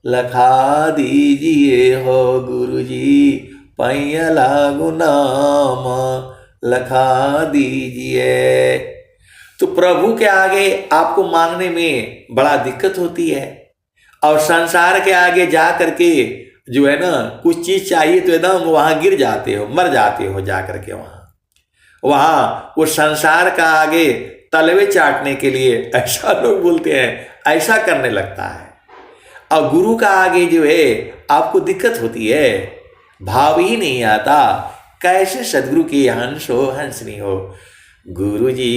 A: लखा दीजिए हो। गुरु जी पैया लागू नाम लखा दीजिए। तो प्रभु के आगे आपको मांगने में बड़ा दिक्कत होती है, और संसार के आगे जा करके जो है ना कुछ चीज चाहिए तो एकदम वहां गिर जाते हो, मर जाते हो जा करके। वहां वो संसार का आगे तलवे चाटने के लिए ऐसा लोग बोलते हैं, ऐसा करने लगता है। और गुरु का आगे जो है आपको दिक्कत होती है, भाव ही नहीं आता। कैसे सदगुरु की हंस हो हंसनी हो। गुरु जी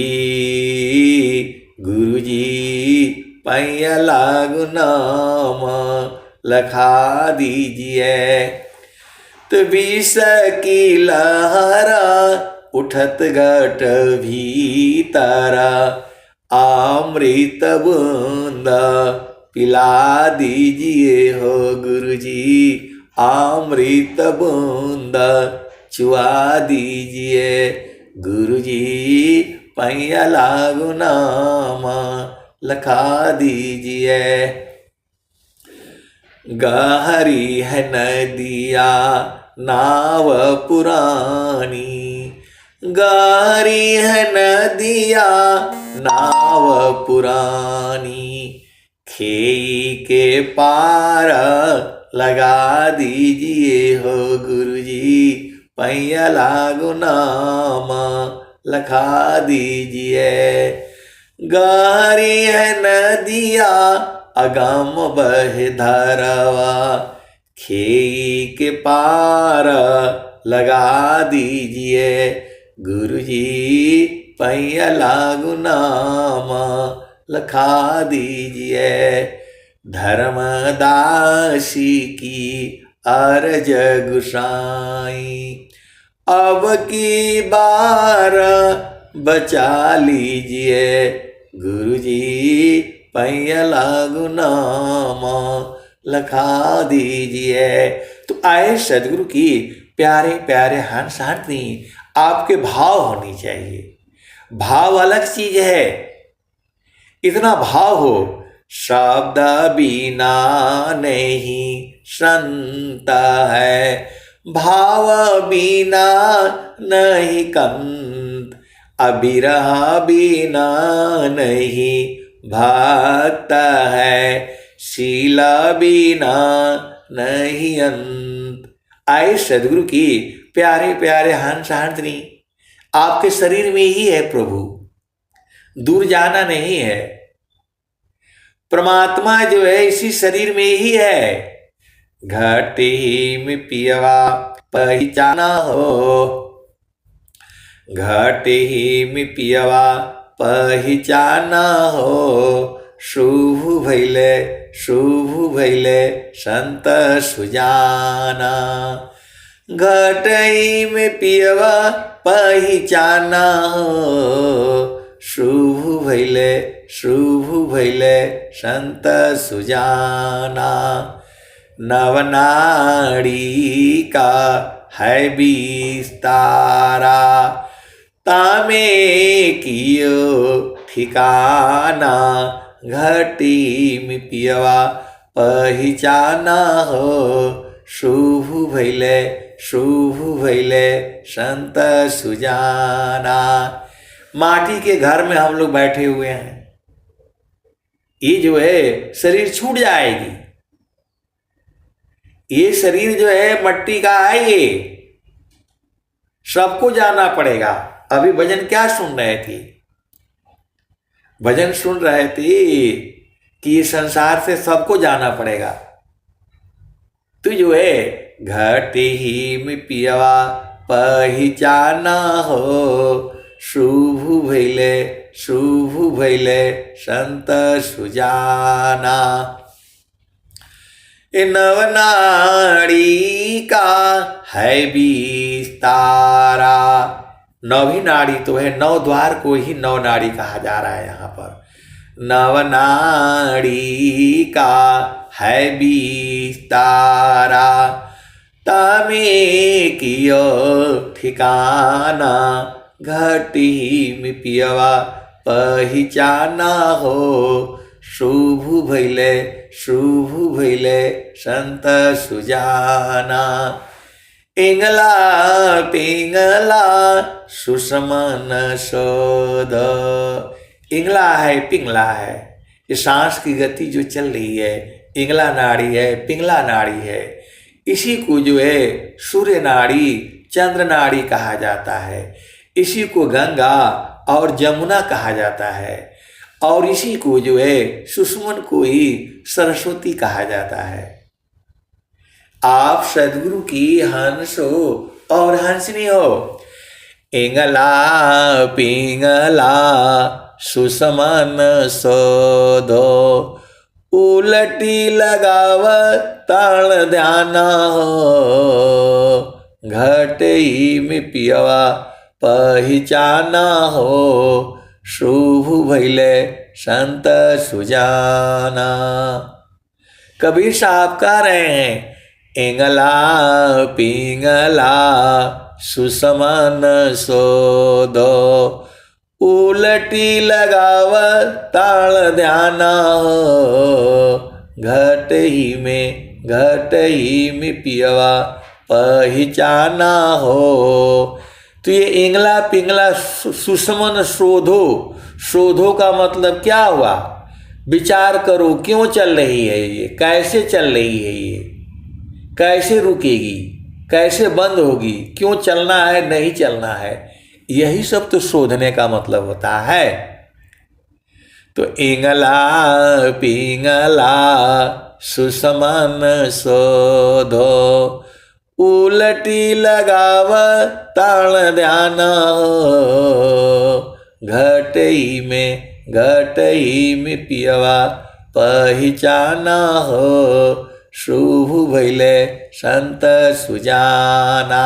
A: पैया लागू नाम लखा दीजिए। तो विष की लहरा उठत घट भीतर। अमृत बूंद पिला दीजिए हो। गुरु जी अमृत बूंद चुआ दीजिए। गुरु जी पैया लागू नाम लखा दीजिए। गहरी है नदिया नाव पुरानी। गहरी है नदिया नाव पुरानी। खेई के पार लगा दीजिए हो गुरुजी, पैया लागो नाम लखा दीजिए। गहरी है नदिया अगम बहे धारावा, खेई के पार लगा दीजिए गुरुजी, पैया लागो नाम लखा दीजिए। धर्मदासी की अर्ज गुसाई, अब की बार बचा लीजिए गुरुजी, पैया लागो नाम लखा दीजिए। तो आए सदगुरु की प्यारे प्यारे हंस हंसनी, आपके भाव होनी चाहिए। भाव अलग चीज है, इतना भाव हो, शब्द बिना नहीं संता है, भाव बिना नहीं कंत, अबिरह बिना नहीं भक्त है, शीला बिना नहीं अंत। आए सदगुरु की प्यारे प्यारे हंस हंसनी, आपके शरीर में ही है प्रभु, दूर जाना नहीं है। परमात्मा जो है इसी शरीर में ही है। घटी में पियवा पहचाना हो, घटी में पियवा पहचाना हो, शुभ भैले संत सुजाना। घटई में पियवा पहचाना हो, शुभ भैले संत सुजाना। नवनाड़ी का है विस्तारा, तामे कियो ठिकाना। घटी में पियवा पहचाना हो, शुभ भैले संत सुजाना। माटी के घर में हम लोग बैठे हुए हैं, ये जो है शरीर छूट जाएगी। ये शरीर जो है मट्टी का है, ये सबको जाना पड़ेगा। अभी भजन क्या सुन रहे थे? भजन सुन रहे थे कि ये संसार से सबको जाना पड़ेगा। तो जो है घटी ही में पियवा पहचाना हो, शुभ भैले संत सुजाना। नवनाड़ी का है विस्तारा, नवी नाड़ी तो है, नौ द्वार को ही नौ नाड़ी कहा जा रहा है यहाँ पर। नवनाड़ी का है विस्तारा, तामे कियो ठिकाना। घटी में पियवा पहचाना हो, शुभ भैले संत सुजाना। इंगला पिंगला सुषमन शोध, इंगला है पिंगला है, ये सांस की गति जो चल रही है, इंगला नाड़ी है पिंगला नाड़ी है। इसी को जो है सूर्य नाड़ी चंद्र नाड़ी कहा जाता है। इसी को गंगा और जमुना कहा जाता है, और इसी को जो है सुषमन को ही सरस्वती कहा जाता है। आप सदगुरु की हंस हो और हंसनी हो। इंगला पिंगला सुषमन शोधो, उलटी लगाव ताल ध्याना हो। घटई में पियवा पहचाना हो, शुभ भैले संत सुजाना। कबीर साहब कह रहे हैं, इंगला पिंगला सुषमन शोधो, उलटी लगाव ताल ध्याना हो। घट ही में पियवा पहचाना हो। तो ये इंगला पिंगला सुषमन शोधो, शोधो का मतलब क्या हुआ? विचार करो, क्यों चल रही है ये, कैसे चल रही है ये। कैसे रुकेगी, कैसे बंद होगी, क्यों चलना है नहीं चलना है, यही सब तो शोधने का मतलब होता है। तो इंगला पिंगला सुसमन शोधो, उलटी लगाव ताण ध्यान, घटई में पियवा पहचाना हो, शुभ भैले संत सुजाना।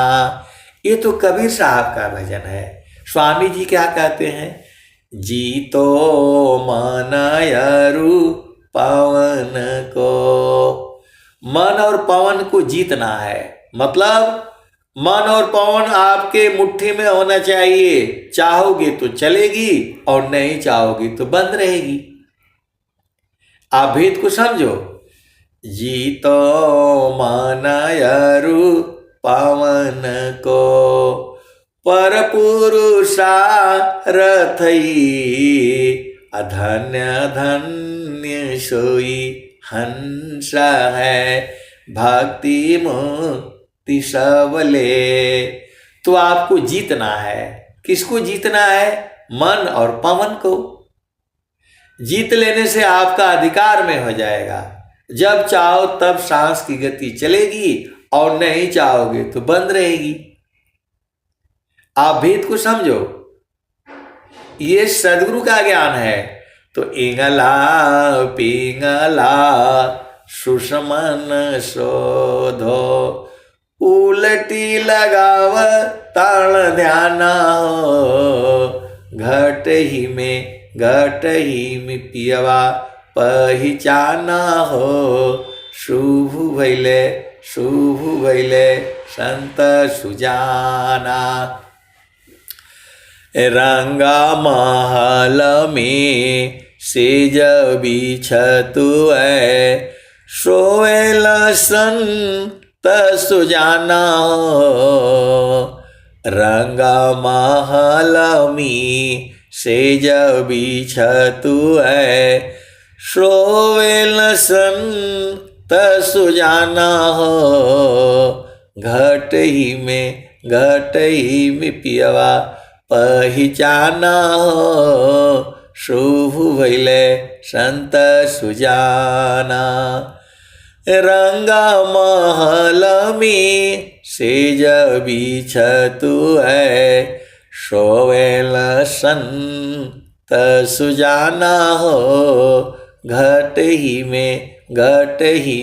A: ये तो कबीर साहब का भजन है। स्वामी जी क्या कहते हैं? जीतो मन अरु पवन को, मन और पवन को जीतना है। मतलब मन और पवन आपके मुट्ठी में होना चाहिए। चाहोगे तो चलेगी और नहीं चाहोगी तो बंद रहेगी। आप भेद को समझो। जीतो मन अरु पवन को, पर पुरुषा रथई, अधन्य धन्य सोई हंस है, भक्ति मुक्ति सबले। तो आपको जीतना है। किसको जीतना है? मन और पवन को। जीत लेने से आपका अधिकार में हो जाएगा। जब चाहो तब सांस की गति चलेगी और नहीं चाहोगे तो बंद रहेगी। आप भेद को समझो। ये सदगुरु का ज्ञान है। तो इंगला पिंगला सुषमन शोधो, उलटी लगाव ताण ध्याना, घट ही में पियवा पहचाना हो, शुभ भैले संत सुजाना। रंगा महल में सेज बिछतु है, सोएल संत सुजाना। रंगा महल में सेज बिछतु है, सोएल संत सुजाना हो, घट ही में पियवा पहचाना हो, शुभ भैले संत सुजाना। रंगा महल में सेज बिछतु है, सोएल संत सुजाना हो, घट ही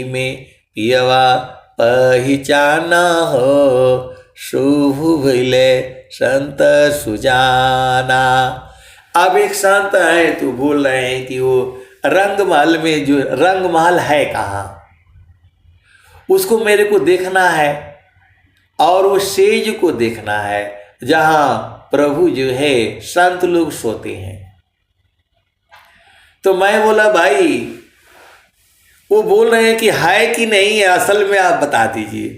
A: में पियवा पहचाना हो, शुभ भैले संत सुजाना। अब एक संत है तो बोल रहे हैं कि वो रंगमहल में, जो रंगमहल है कहाँ, उसको मेरे को देखना है और वो सेज को देखना है जहाँ प्रभु जो है संत लोग सोते हैं। तो मैं बोला भाई, वो बोल रहे हैं कि है कि नहीं है, असल में आप बता दीजिए।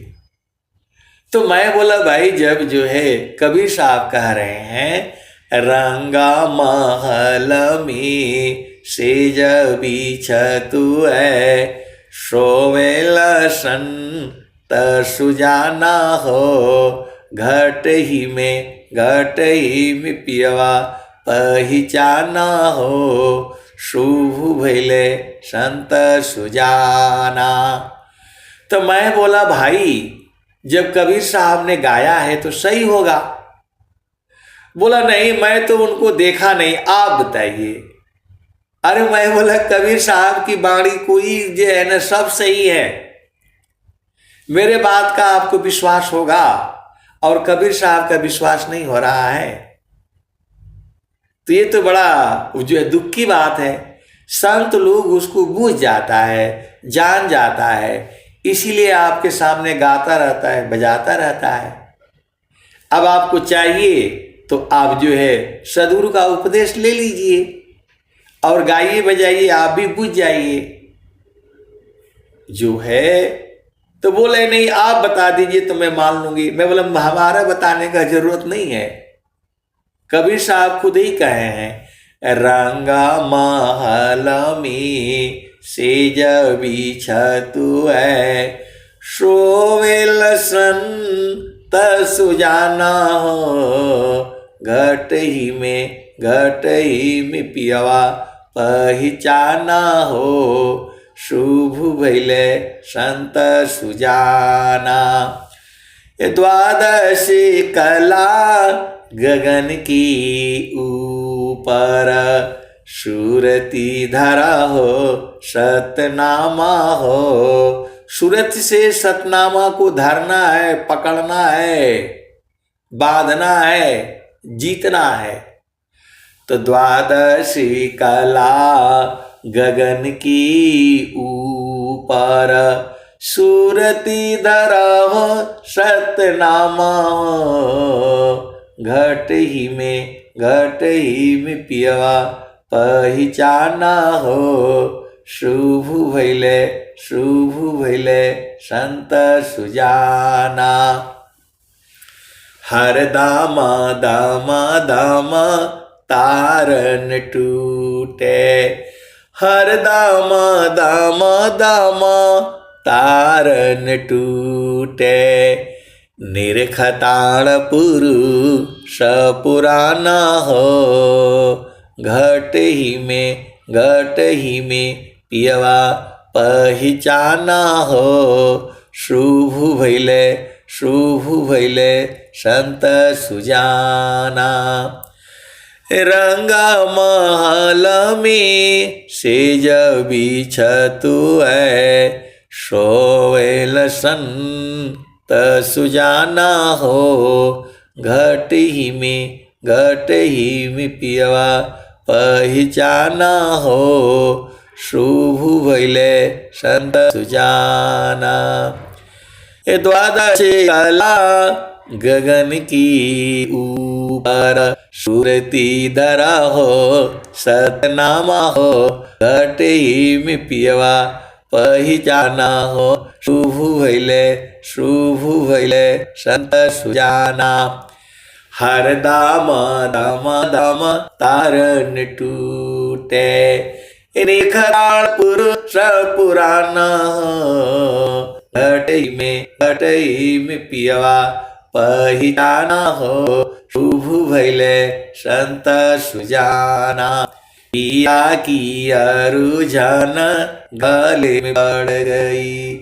A: तो मैं बोला भाई, जब जो है कबीर साहब कह रहे हैं रंगा महल में सेज बिछतु है, सोवेल संत सुजाना हो, घट ही में पियवा पहचाना हो, शुभ भैले संत सुजाना। तो मैं बोला भाई, जब कबीर साहब ने गाया है तो सही होगा। बोला नहीं, मैं तो उनको देखा नहीं, आप बताइए। अरे मैं बोला, कबीर साहब की बाणी कोई जो है ना सब सही है, मेरे बात का आपको विश्वास होगा और कबीर साहब का विश्वास नहीं हो रहा है, तो ये तो बड़ा जो है दुख की बात है। संत लोग उसको बूझ जाता है, जान जाता है, इसीलिए आपके सामने गाता रहता है, बजाता रहता है। अब आपको चाहिए तो आप जो है सदगुरु का उपदेश ले लीजिए और गाइए बजाइए, आप भी बुझ जाइए जो है। तो बोले नहीं, आप बता दीजिए तो मैं मान लूंगी। मैं बोला हमारा बताने का जरूरत नहीं है, कबीर साहब खुद ही कहे हैं, रंगा महल में सेज बिछतु है, सोवेल संत सुजाना हो, घट ही में पियवा पहचाना हो, शुभ भैले संत सुजाना। ये द्वादशी कला गगन की ऊपर, सूरती धरा हो सतनामा हो। सूरत से सतनामा को धरना है, पकड़ना है, बांधना है, जीतना है। तो द्वादशी कला गगन की ऊपर, सूरती धरा हो सतनामा हो, घट ही में पियवा पहचाना हो, शुभ भैले संत सुजाना। हर दामा तारन टूटे, हर दामा तारन टूटे, निरखताण पुरुष पुराना हो, घट ही में पियवा पहचाना हो, शुभ भैले संत सुजाना। रंगा महल में सेज बिछतु है, सोवेल संत सुजाना हो, घट ही में पियवा पहचाना हो, शुभ भैले संत सुजाना। ये द्वादशी कला गगन की ऊपर, सूरती धरा हो सतनामा हो, घट ही में पियवा पहचाना हो, शुभ भैले संत सुजाना। हर दामा तारन टूटे, निखराण पुरुष पुराना हो, घट ही में पियवा पहचाना हो, शुभ भैले संत सुजाना। पिया की अरुझन गले में पड़ गई,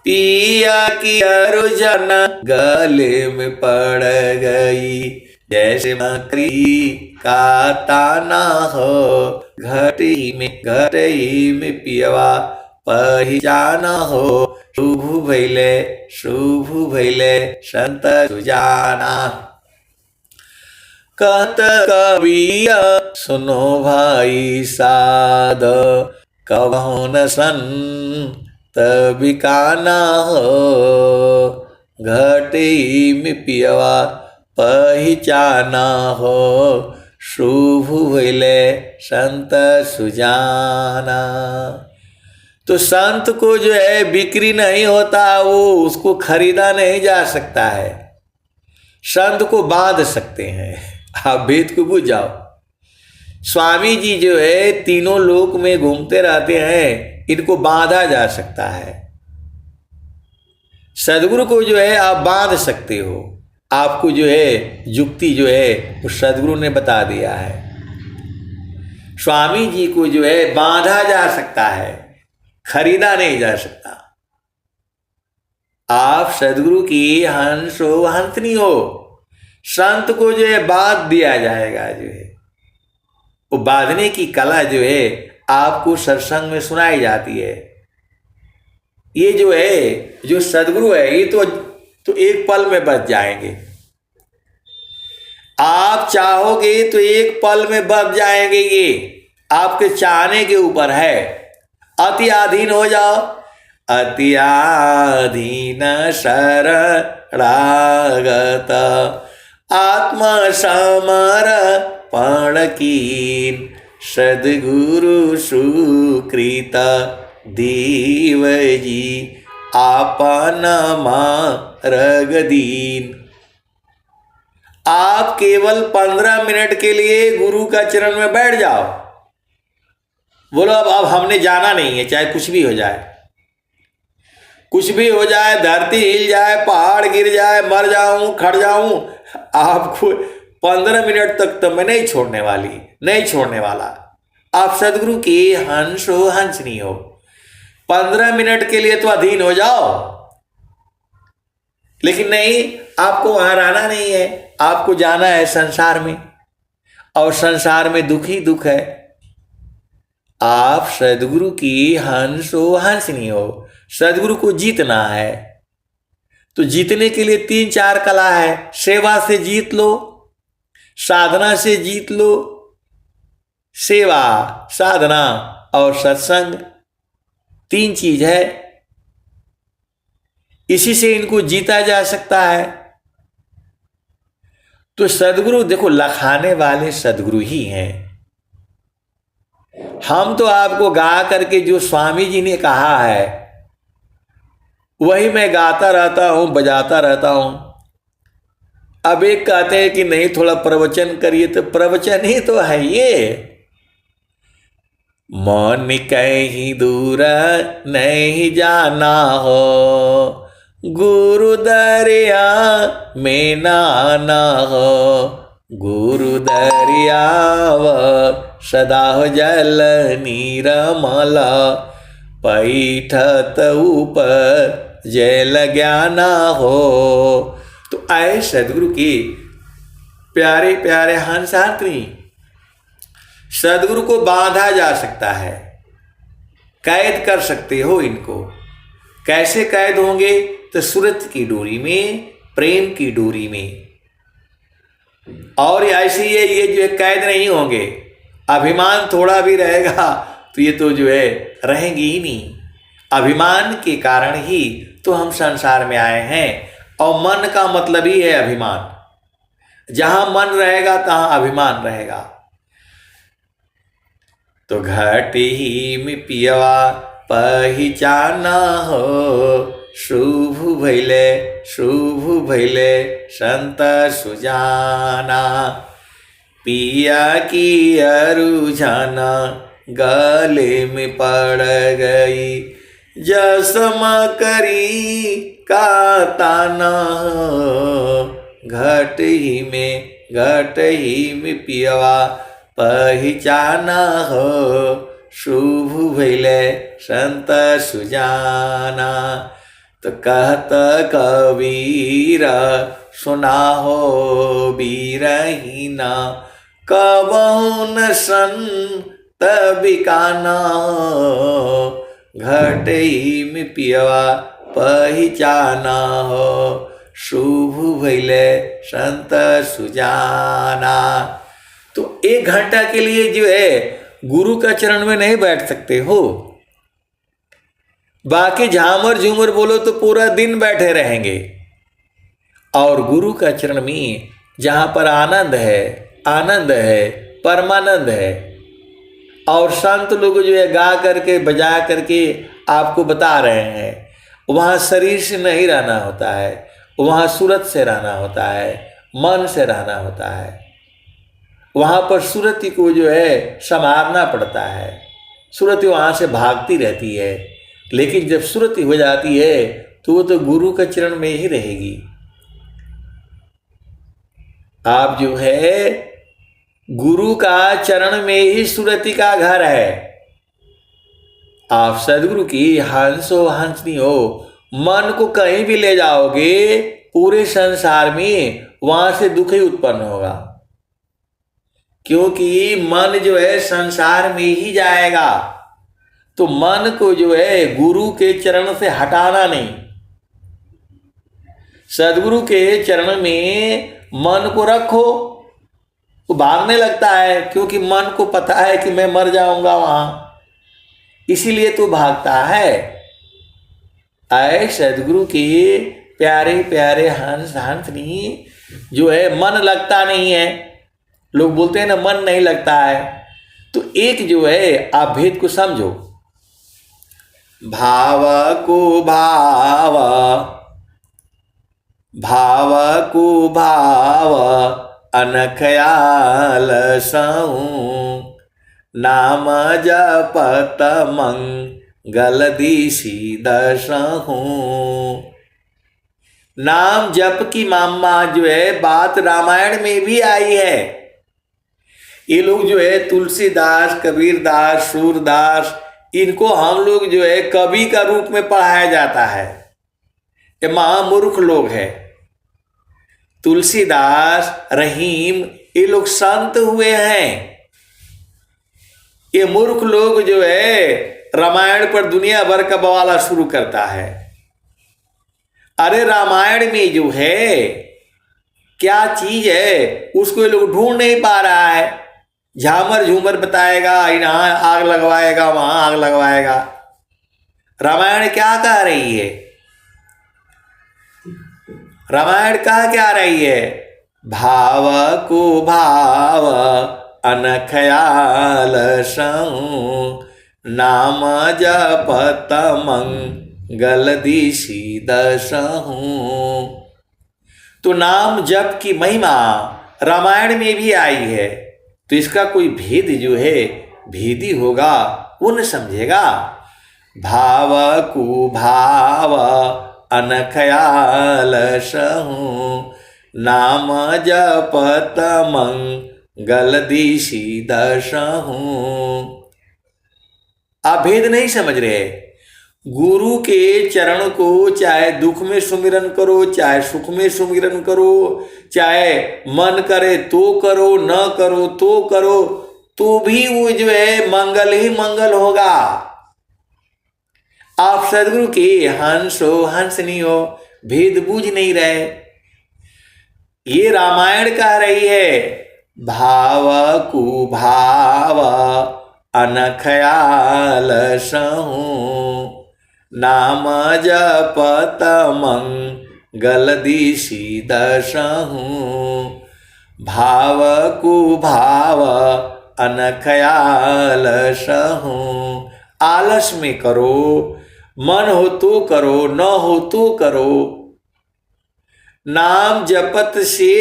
A: पिया की अरुझन गले में पड़ गई, जैसे मकड़ी का ताना हो, घट ही में पियवा पहचाना हो, शुभ भैले संत सुजाना। कहत कबीर सुनो भाई साध, कबहु न संत बिकाना हो, घट ही में पियवा पहचाना हो, शुभ भैले संत सुजाना। तो संत को जो है बिक्री नहीं होता, वो उसको खरीदा नहीं जा सकता है। संत को बांध सकते हैं, आप भेद को बुझ जाओ। स्वामी जी जो है तीनों लोक में घूमते रहते हैं, इनको बांधा जा सकता है। सदगुरु को जो है आप बांध सकते हो, आपको जो है युक्ति जो है वो सदगुरु ने बता दिया है। स्वामी जी को जो है बांधा जा सकता है, खरीदा नहीं जा सकता। आप सदगुरु की हंस हो, हंसनी हो, संत को जो है बांध दिया जाएगा। जो है वो बांधने की कला जो है आपको सत्संग में सुनाई जाती है। ये जो है जो सदगुरु है ये तो एक पल में बच जाएंगे। आप चाहोगे तो एक पल में बच जाएंगे, ये आपके चाहने के ऊपर है। अति अधीन हो जाओ, अति अधीन शरणागत, आत्मा समर्पण कीन, सद्गुरु सुकृत देव जी आपन मार्ग दीन। आप केवल 15 मिनट के लिए गुरु का चरण में बैठ जाओ, बोलो अब हमने जाना नहीं है, चाहे कुछ भी हो जाए। कुछ भी हो जाए, धरती हिल जाए, पहाड़ गिर जाए, मर जाऊं, खड़ जाऊं, आपको 15 मिनट तक तो मैं नहीं छोड़ने वाली, नहीं छोड़ने वाला। आप सदगुरु की हंस हो, हंसनी हो। 15 मिनट के लिए तो अधीन हो जाओ, लेकिन नहीं, आपको वहां रहना नहीं है, आपको जाना है संसार में, और संसार में दुख ही दुख है। आप सदगुरु की हंस हो, हंसनी हो। सदगुरु को जीतना है, तो जीतने के लिए 3-4 कला है। सेवा से जीत लो, साधना से जीत लो, सेवा, साधना और सत्संग, 3 चीज है। इसी से इनको जीता जा सकता है। तो सदगुरु देखो, लखाने वाले सदगुरु ही हैं। हम तो आपको गा करके जो स्वामी जी ने कहा है वही मैं गाता रहता हूं, बजाता रहता हूं। अब एक कहते हैं कि नहीं थोड़ा प्रवचन करिए, तो प्रवचन ही तो है ये। मन कहीं दूर नहीं जाना हो, गुरु दरिया में नाना हो। गुरु दरियाव सदा हो जल नीरमल, पैठत ऊपर जल ज्ञाना हो। तो आए सदगुरु की प्यारे प्यारे हंसात्री, सदगुरु को बांधा जा सकता है, कैद कर सकते हो इनको। कैसे कैद होंगे? तो सूरत की डोरी में, प्रेम की डोरी में। और ऐसे ये जो है कैद नहीं होंगे। अभिमान थोड़ा भी रहेगा तो ये तो जो है रहेंगी ही नहीं। अभिमान के कारण ही तो हम संसार में आए हैं, और मन का मतलब ही है अभिमान। जहां मन रहेगा तहां अभिमान रहेगा। तो घट ही में पियवा पहचाना हो, शुभ भैले शुभ भैले संत सुजाना। पिया की अरुझाना गले में पड़ गई, जसम करी का ताना। घट ही में पियवा पहचाना हो, शुभ भैले संत सुजाना। तो कहत कबीर सुना हो बीरहीना, कबहु न संत बिकाना। घट ही में पियवा पहचाना हो, शुभ भैले संत सुजाना। तो 1 घंटा के लिए जो है गुरु का चरण में नहीं बैठ सकते हो। बाकी झामर झूमर बोलो तो पूरा दिन बैठे रहेंगे। और गुरु का चरण में जहां पर आनंद है, परमानंद है। और संत लोग जो है गा करके बजा करके आपको बता रहे हैं, वहां शरीर से नहीं रहना होता है, वहां सूरत से रहना होता है, मन से रहना होता है। वहां पर सूरत को जो है संभालना पड़ता है। सूरत वहां से भागती रहती है, लेकिन जब सूरत हो जाती है तो वो तो गुरु के चरण में ही रहेगी। आप जो है गुरु का चरण में ही सूरती का घर है। आप सदगुरु की हंस हो, हंसनी हो। मन को कहीं भी ले जाओगे पूरे संसार में, वहां से दुख ही उत्पन्न होगा। क्योंकि मन जो है संसार में ही जाएगा। तो मन को जो है गुरु के चरण से हटाना नहीं। सदगुरु के चरण में मन को रखो, वो भागने लगता है, क्योंकि मन को पता है कि मैं मर जाऊंगा वहां, इसीलिए तो भागता है। आए सदगुरु के प्यारे प्यारे हंस हंसनी जो है मन लगता नहीं है। लोग बोलते हैं ना मन नहीं लगता है। तो एक जो है आप भेद को समझो। भाव को भाव, भाव को भाव अनखयाल सहूं। नाम जपत गलदीसी दसहूं। नाम जप की मामा जो है बात रामायण में भी आई है। ये लोग जो है तुलसीदास, कबीरदास, सूरदास, इनको हम लोग जो है कवि का रूप में पढ़ाया जाता है। ये महामूर्ख लोग हैं। तुलसीदास, रहीम, ये लोग संत हुए हैं। ये मूर्ख लोग जो है रामायण पर दुनिया भर का बवाला शुरू करता है। अरे रामायण में जो है क्या चीज है उसको ये लोग ढूंढ नहीं पा रहा है। झामर झूमर बताएगा, यहाँ आग लगवाएगा, वहां आग लगवाएगा। रामायण क्या कह रही है? रामायण कह क्या रही है? भाव को भाव अनखयाल सऊं, नाम जपत मंगल दिशि दसहूं। तो नाम जप की महिमा रामायण में भी आई है। तो इसका कोई भेद जो है भेदी होगा वो न समझेगा। भाव को भाव अनखयाल सहूं, नाम जपत मंगल दिशि दसहूं। आप भेद नहीं समझ रहे। गुरु के चरण को चाहे दुख में सुमिरन करो, चाहे सुख में सुमिरन करो, चाहे मन करे तो करो, न करो तो करो, तो भी वो जो है मंगल ही मंगल होगा। आप सदगुरु के हंस हो, हंसनी हो, भेद बूझ नहीं रहे। ये रामायण कह रही है भाव को भाव अनखयाल सहूं, नाम जपत मंगल दिशि दसहूं। भाव को भाव अनखयाल सहूं। आलस में करो, मन हो तो करो, न हो तो करो। नाम जपत से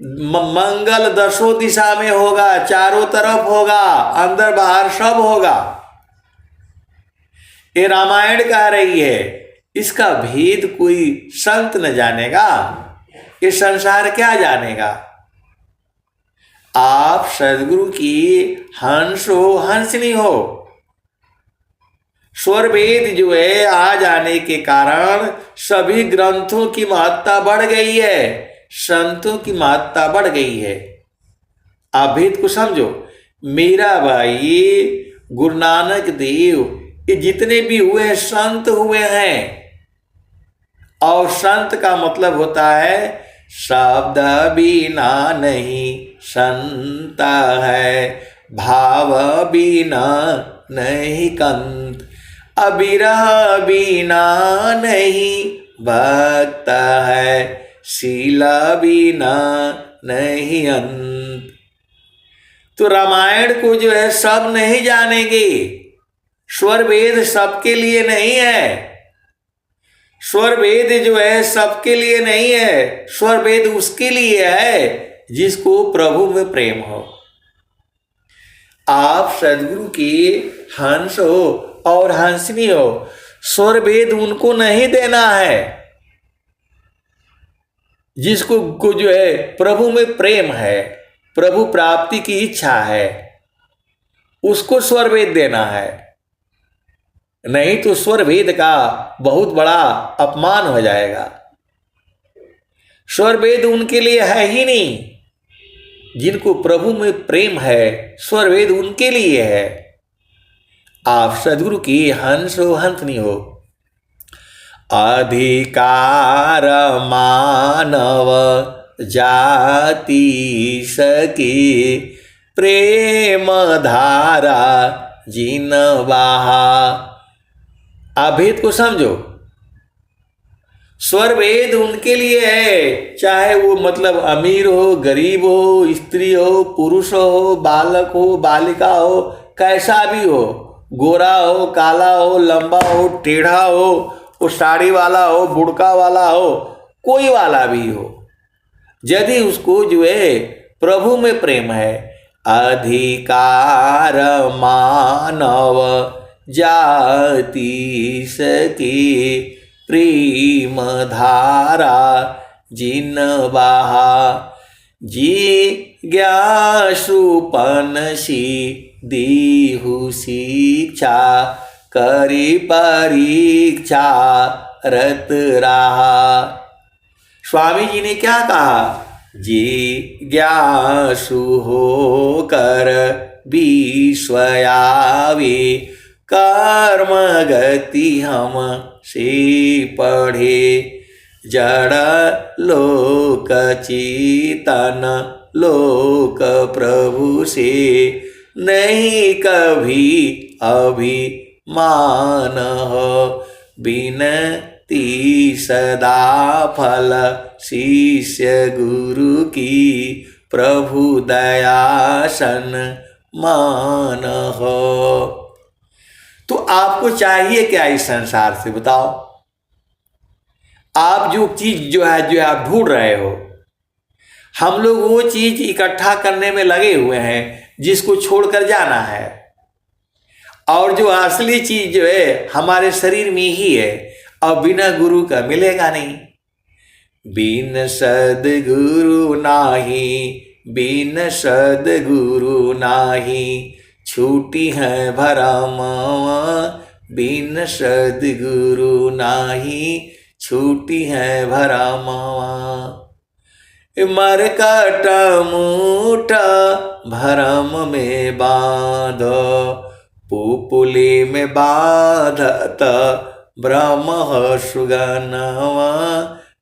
A: मंगल दसों दिशा में होगा, चारों तरफ होगा, अंदर बाहर सब होगा। ये रामायण कह रही है। इसका भेद कोई संत न जानेगा, ये संसार क्या जानेगा। आप सदगुरु की हंस हो, हंसनी हो। स्वर वेद जो है आ जाने के कारण सभी ग्रंथों की महत्ता बढ़ गई है, संतों की महत्ता बढ़ गई है। आप भेद को समझो। मीराबाई, गुरु नानक देव, ये जितने भी हुए संत हुए हैं। और संत का मतलब होता है शब्द बिना नहीं संत है, भाव बिना नहीं कंत, अबिरह बिना नहीं भक्त है, शीला बिना नहीं अंत। तो रामायण को जो है सब नहीं जानेंगे। स्वर वेद सबके लिए नहीं है। स्वर वेद जो है सबके लिए नहीं है। स्वर वेद उसके लिए है जिसको प्रभु में प्रेम हो। आप सदगुरु की हंस हो और हंसनी हो, स्वर वेद उनको नहीं देना है जिसको को जो है प्रभु में प्रेम है, प्रभु प्राप्ति की इच्छा है, उसको स्वर वेद देना है। नहीं तो स्वर वेद का बहुत बड़ा अपमान हो जाएगा। स्वर वेद उनके लिए है ही नहीं जिनको प्रभु में प्रेम है। स्वर वेद उनके लिए है। आप सदगुरु की हंस हो, हंसनी हो। अधिकार मानव जाति सकी, प्रेम धारा जिन बहा। आप भेद को समझो। स्वर वेद उनके लिए है, चाहे वो मतलब अमीर हो, गरीब हो, स्त्री हो, पुरुष हो, बालक हो, बालिका हो, कैसा भी हो, गोरा हो, काला हो, लंबा हो, टेढ़ा हो, वो साड़ी वाला हो, बुड़का वाला हो, कोई वाला भी हो, यदि उसको जो है प्रभु में प्रेम है। अधिकार मानव जाति सके प्रेम धारा जिन बहा जिज्ञासुपनसी दीहु शिक्षा करी परीक्षा रत रहा। स्वामी जी ने क्या कहा? जिज्ञासु होकर विश्वयावे कर्म गति हम से पढ़े जड़ लोक चेतन लोक प्रभु से नहीं कभी अभिमान हो बिनती सदा फल शिष्य गुरु की प्रभु दयासन मान हो। तो आपको चाहिए क्या इस संसार से? बताओ। आप जो चीज जो है आप ढूंढ रहे हो, हम लोग वो चीज इकट्ठा करने में लगे हुए हैं जिसको छोड़कर जाना है। और जो असली चीज जो है हमारे शरीर में ही है और बिना गुरु का मिलेगा नहीं। बिन सद्गुरु नाही, बिन सद्गुरु नाही, छूटी है भरम बिन सद्गुरु नाही, छूटी है भरम। मरकट मूठा भरम में बांध, पुपुले में बाधत ब्रह्म सुगनवा,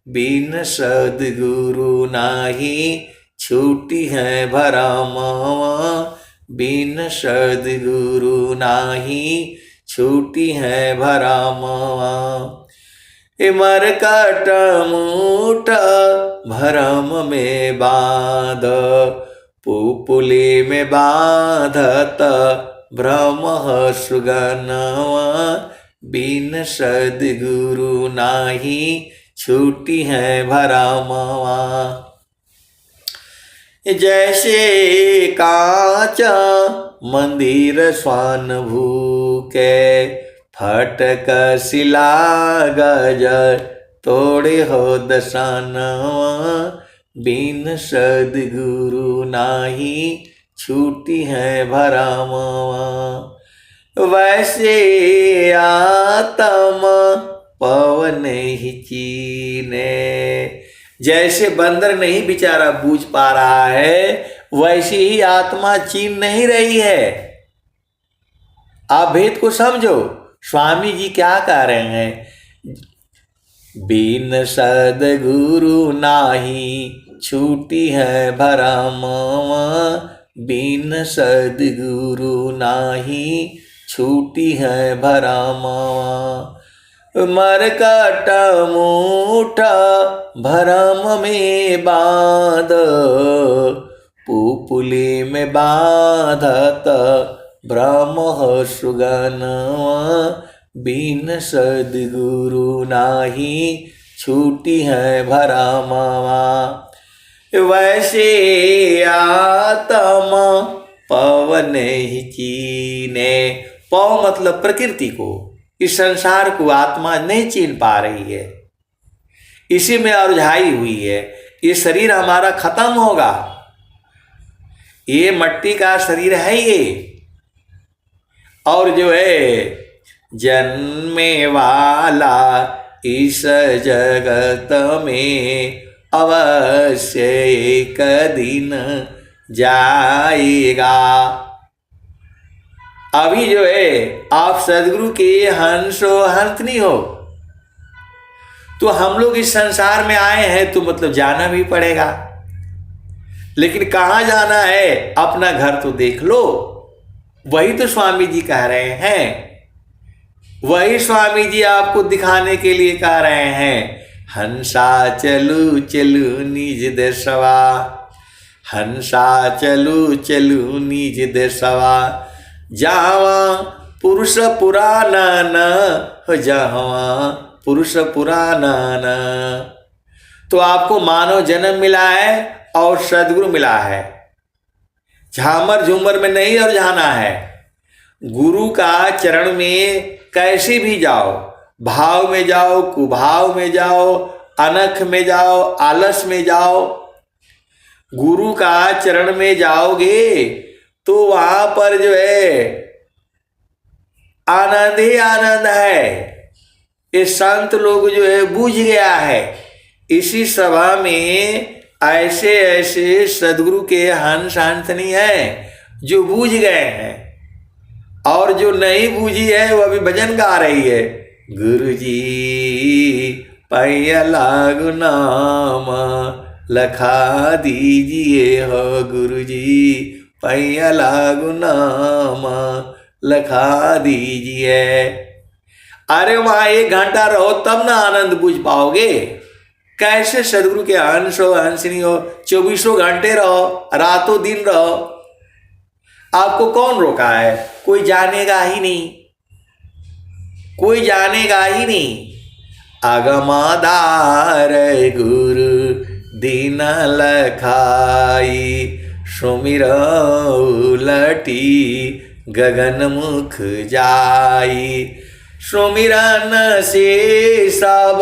A: बिन सद्गुरु नाही, छूटी है भरमवा, बिन सद्गुरु नाही, छूटी है भरमवा। मरकट मूठ भरम में बांध, पुपुले में बाधत ब्रह्म सुगनवा, बिन सद्गुरु नाही, छूटी है भरमवा। जैसे कांच मंदिर स्वान भूके, फटक शिला गज तोड़े हो दशानवा, बिन सद्गुरु नाही, छूटी है भरमवा। वैसे आत्म पवन ही चीने, जैसे बंदर नहीं बेचारा बूझ पा रहा है, वैसे ही आत्मा चीन नहीं रही है। आप भेद को समझो। स्वामी जी क्या कह रहे हैं? बिन सद्गुरु नाही, छूटी है भरमवा, बिन सद्गुरु नाही, छूटी है भरमवा। मरकट मूठ भरम में बांध, पुपुले में बाधत ब्रह्म सुगनवा, बिन सद्गुरु नाही, छूटी है भरमवा। वैसे आत्मा पवन ही चीने, पव मतलब प्रकृति को, इस संसार को आत्मा नहीं चीन पा रही है, इसी में उलझाई हुई है। ये शरीर हमारा खत्म होगा, ये मट्टी का शरीर है ये, और जो है जन्मे वाला इस जगत में अवश्य एक दिन जाएगा। अभी जो है आप सदगुरु के हंसो हंसनी हो, तो हम लोग इस संसार में आए हैं तो मतलब जाना भी पड़ेगा। लेकिन कहाँ जाना है? अपना घर तो देख लो। वही तो स्वामी जी कह रहे हैं, वही स्वामी जी आपको दिखाने के लिए कह रहे हैं। हंसा चलू चलू निज देशवा, हंसा चलू चलू निज देशवा, जावा पुरुष पुराना न हो, जावा पुरुष पुराना न। तो आपको मानव जन्म मिला है और सदगुरु मिला है, झामर झूमर में नहीं और जाना है। गुरु का चरण में कैसे भी जाओ, भाव में जाओ, कुभाव में जाओ, अनख में जाओ, आलस में जाओ, गुरु का चरण में जाओगे तो वहां पर जो है आनंद ही आनंद है। ये संत लोग जो है बूझ गया है। इसी सभा में ऐसे ऐसे सदगुरु के हंस हंसनी है जो बूझ गए हैं, और जो नहीं बूझी है वो अभी भजन गा रही है। गुरु जी पैया लागु नाम लखा दीजिए हो, गुरु जी पैया लागु नाम लखा दीजिए। अरे वहां 1 घंटा रहो तब ना आनंद बुझ पाओगे। कैसे सदगुरु के अंश हो, हंसनी हो, 24 घंटे रहो, रातों दिन रहो। आपको कौन रोका है? कोई जानेगा ही नहीं, कोई जानेगा ही नहीं। अगमाधार गुरु दीन लखाई, सुमिर उलटी गगन मुख जाई। सुमिरन से सब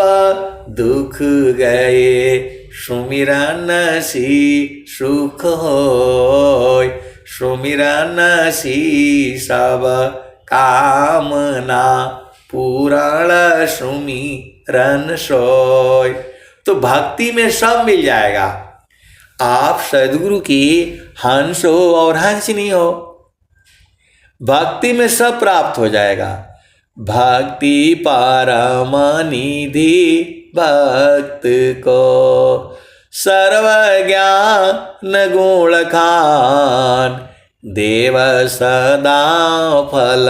A: दुख गए, सुमिरन से सुख होय। सुमिरन से सब कामना पूरण, सुमिरन सोय। तो भक्ति में सब मिल जाएगा। आप सदगुरु की हंस हो और हंसनी हो, भक्ति में सब प्राप्त हो जाएगा। भक्ति परम निधि भक्त को, सर्वज्ञान गुण खान, देव सदा फल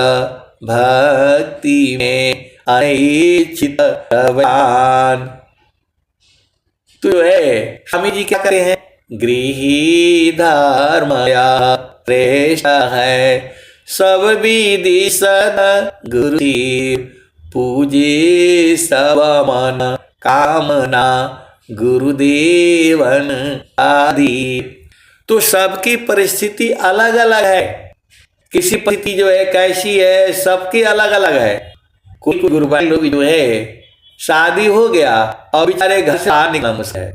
A: भक्ति में अनिच्छित भगवान। तो है स्वामी जी क्या करे हैं? गृही धर्मया श्रेष्ठ है, सब विधि सदा गुरु पूजे, सब मन कामना गुरुदेवन आदि। तो सबकी परिस्थिति अलग अलग है। किसी परिस्थिति जो है कैसी है, सबकी अलग अलग है। कोई गुरुभाई लोग जो है शादी हो गया और बेचारे घर से बाहर निकलना मुश्किल है,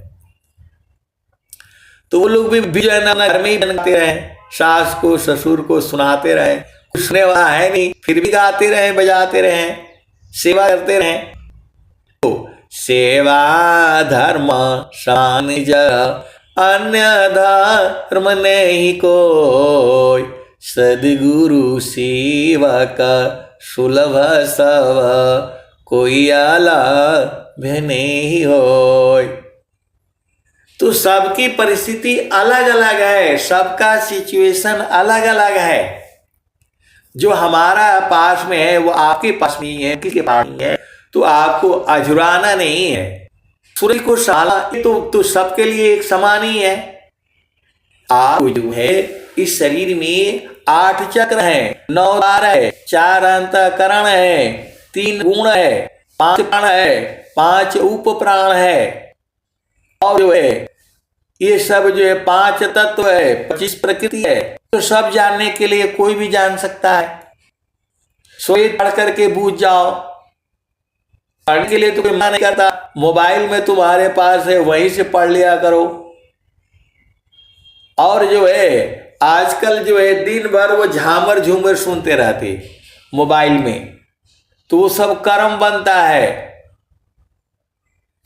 A: तो वो लोग भी जो है ना घर में ही बनते रहे, सास को ससुर को सुनाते रहे, कुछ सुनने वाला है नहीं, फिर भी गाते रहे, बजाते रहे, सेवा करते रहे। तो सेवा धर्म शान जग, अन्य धर्म नहीं कोई। सदगुरु सेवक सुलभ सब, कोई अलग नहीं होय। तो सबकी परिस्थिति अलग अलग है, सबका सिचुएशन अलग अलग है। जो हमारा पास में है वो आपके पास नहीं है, किसी के पास नहीं है, तो आपको अझुराना नहीं है। सूर्य को साला तो सबके लिए एक समान ही है। आप जो है इस शरीर में 8 चक्र है, 9 द्वार है, 4 अंतःकरण है, 3 गुण है, 5 प्राण है, 5 उप प्राण है, और जो है ये सब जो है 5 तत्व है, 25 प्रकृति है। तो सब जानने के लिए कोई भी जान सकता है। सोई पढ़ करके बूझ जाओ, पढ़ने के लिए तो कोई मना नहीं करता। मोबाइल में तुम्हारे पास है, वहीं से पढ़ लिया करो। और जो है आजकल जो है दिन भर वो झामर झूमर सुनते रहते मोबाइल में, तो वो सब कर्म बनता है।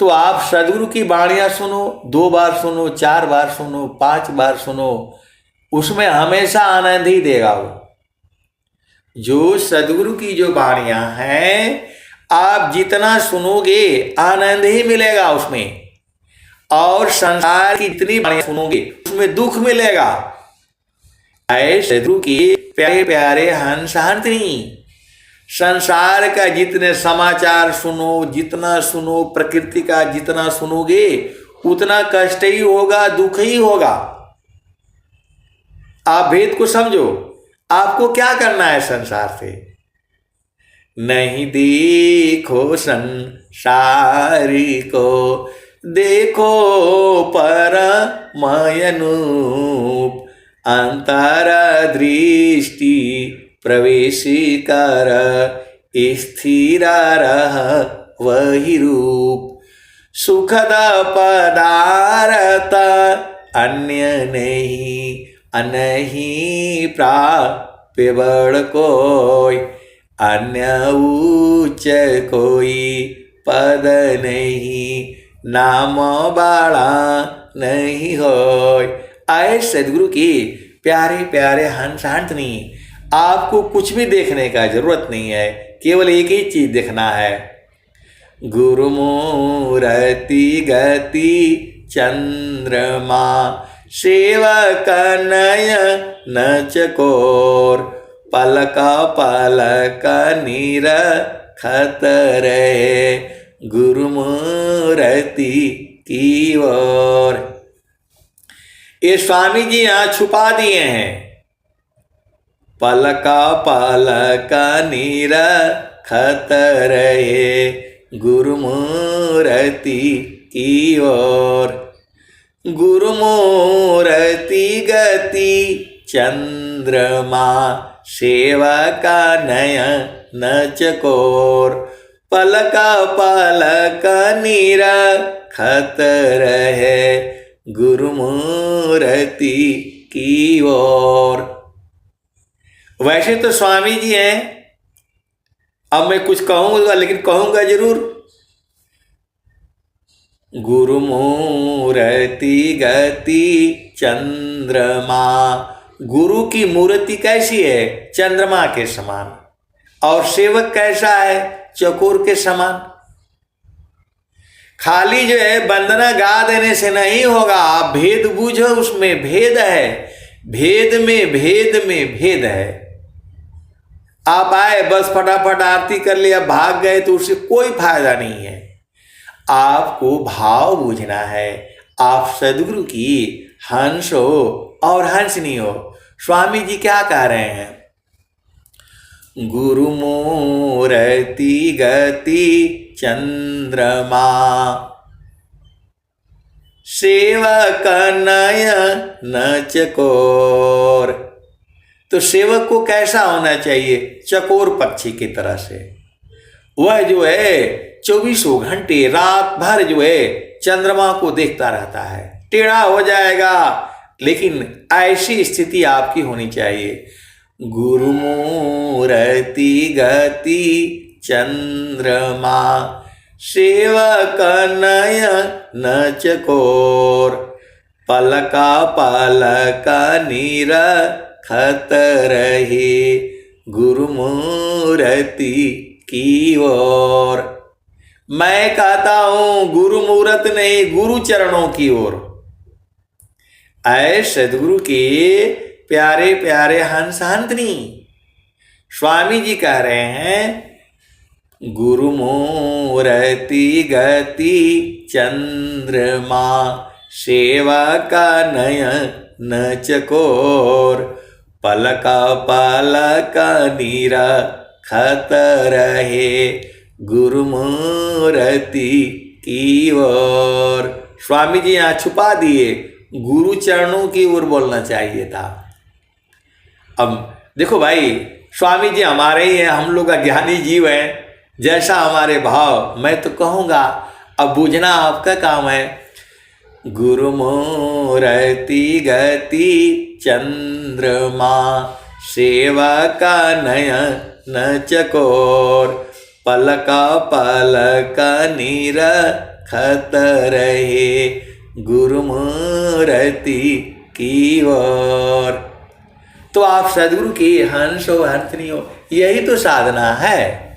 A: तो आप सदगुरु की वाणियां सुनो, 2 बार सुनो, 4 बार सुनो, 5 बार सुनो, उसमें हमेशा आनंद ही देगा वो। जो सदगुरु की जो वाणियां हैं, आप जितना सुनोगे आनंद ही मिलेगा उसमें। और संसार की जितनी वाणियां सुनोगे उसमें दुख मिलेगा। ऐसे सदगुरु की प्यारे प्यारे हंस हंसनी, संसार का जितने समाचार सुनो, जितना सुनो, प्रकृति का जितना सुनोगे उतना कष्ट ही होगा, दुख ही होगा। आप भेद को समझो। आपको क्या करना है संसार से? नहीं देखो संसार को, देखो परमयनूप, अंतर दृष्टि प्रवेशी कर स्थिरा रह वही रूप। सुखद पदार्थ अन्य नहीं, अनहीं प्राप्य बड़ कोई। अन्य उच्च कोई पद नहीं, नाम बाड़ा नहीं होय। आए सदगुरु की प्यारे प्यारे हंस हंसनी, आपको कुछ भी देखने का जरूरत नहीं है, केवल एक ही चीज देखना है। गुरुमूर्ति गति चंद्रमा, सेवक नयन चकोर। पलक पलक निरखत रहे गुरुमूर्ति की ओर। ये स्वामी जी यहाँ छुपा दिए हैं। पलक पलक निरखत रहे गुरुमूर्ति की ओर। गुरुमूर्ति गति चंद्रमा, सेवक नयन चकोर। पलक पलक निरखत रहे गुरुमूर्ति की ओर। वैसे तो स्वामी जी हैं, अब मैं कुछ कहूंगा लेकिन कहूंगा जरूर। गुरुमूर्ति गति चंद्रमा, गुरु की मूर्ति कैसी है? चंद्रमा के समान। और सेवक कैसा है? चकोर के समान। खाली जो है वंदना गा देने से नहीं होगा, आप भेद बूझो, उसमें भेद है। भेद में भेद में भेद है। आप आए बस फटाफट आरती कर लिया, भाग गए तो उससे कोई फायदा नहीं है। आपको भाव बूझना है। आप सदगुरु की हंस हो और हंसनी हो। स्वामी जी क्या कह रहे हैं? गुरुमूर्ति गति चंद्रमा, सेवक नयन चकोर। तो सेवक को कैसा होना चाहिए? चकोर पक्षी की तरह से। वह जो है 24 घंटे रात भर जो है चंद्रमा को देखता रहता है। टेढ़ा हो जाएगा, लेकिन ऐसी स्थिति आपकी होनी चाहिए। गुरुमूर्ति गति चंद्रमा, सेवक नयन चकोर। पलक पलक निरखत रहे गुरुमूर्ति की ओर। मैं कहता हूं गुरुमूर्त नहीं, गुरु चरणों की ओर। ऐ सदगुरु के प्यारे प्यारे हंस हंसनी, स्वामी जी कह रहे हैं गुरुमूर्ति गति चंद्रमा, सेवक नयन चकोर। पलक पलक निरखत रहे गुरुमूर्ति की ओर। स्वामी जी यहाँ छुपा दिए, गुरु चरणों की ओर बोलना चाहिए था। अब देखो भाई, स्वामी जी हमारे ही हैं, हम लोग अज्ञानी जीव हैं। जैसा हमारे भाव, मैं तो कहूँगा, अब बूझना आपका काम है। गुरुमूर्ति गति चंद्रमा, सेवक नयन चकोर। पलक पलक निरखत रहे गुरुमूर्ति की ओर। तो आप सदगुरु की हंस हो हंसनी हो, यही तो साधना है।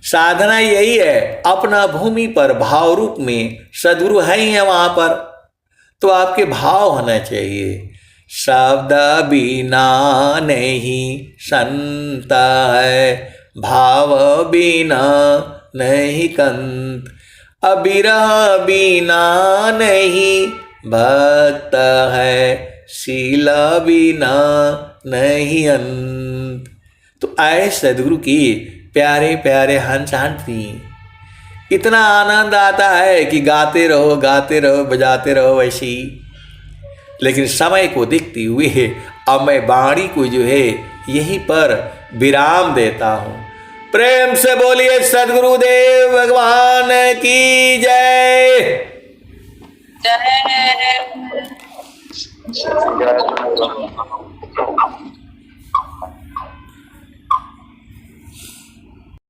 A: साधना यही है, अपना भूमि पर भाव रूप में सदगुरु है ही है वहां पर, तो आपके भाव होना चाहिए। शब्द बिना नहीं संत है, भाव बिना नहीं कंत। अबिरह बिना नहीं भक्त है, शील बिना नहीं अंत। तो आए सदगुरु की प्यारे प्यारे हंस हंसनी, इतना आनंद आता है कि गाते रहो बजाते रहो वैसे ही। लेकिन समय को देखते हुए अब मैं वाणी को जो है यहीं पर विराम देता हूँ। प्रेम से बोलिए सद्गुरुदेव भगवान की जय।
B: जय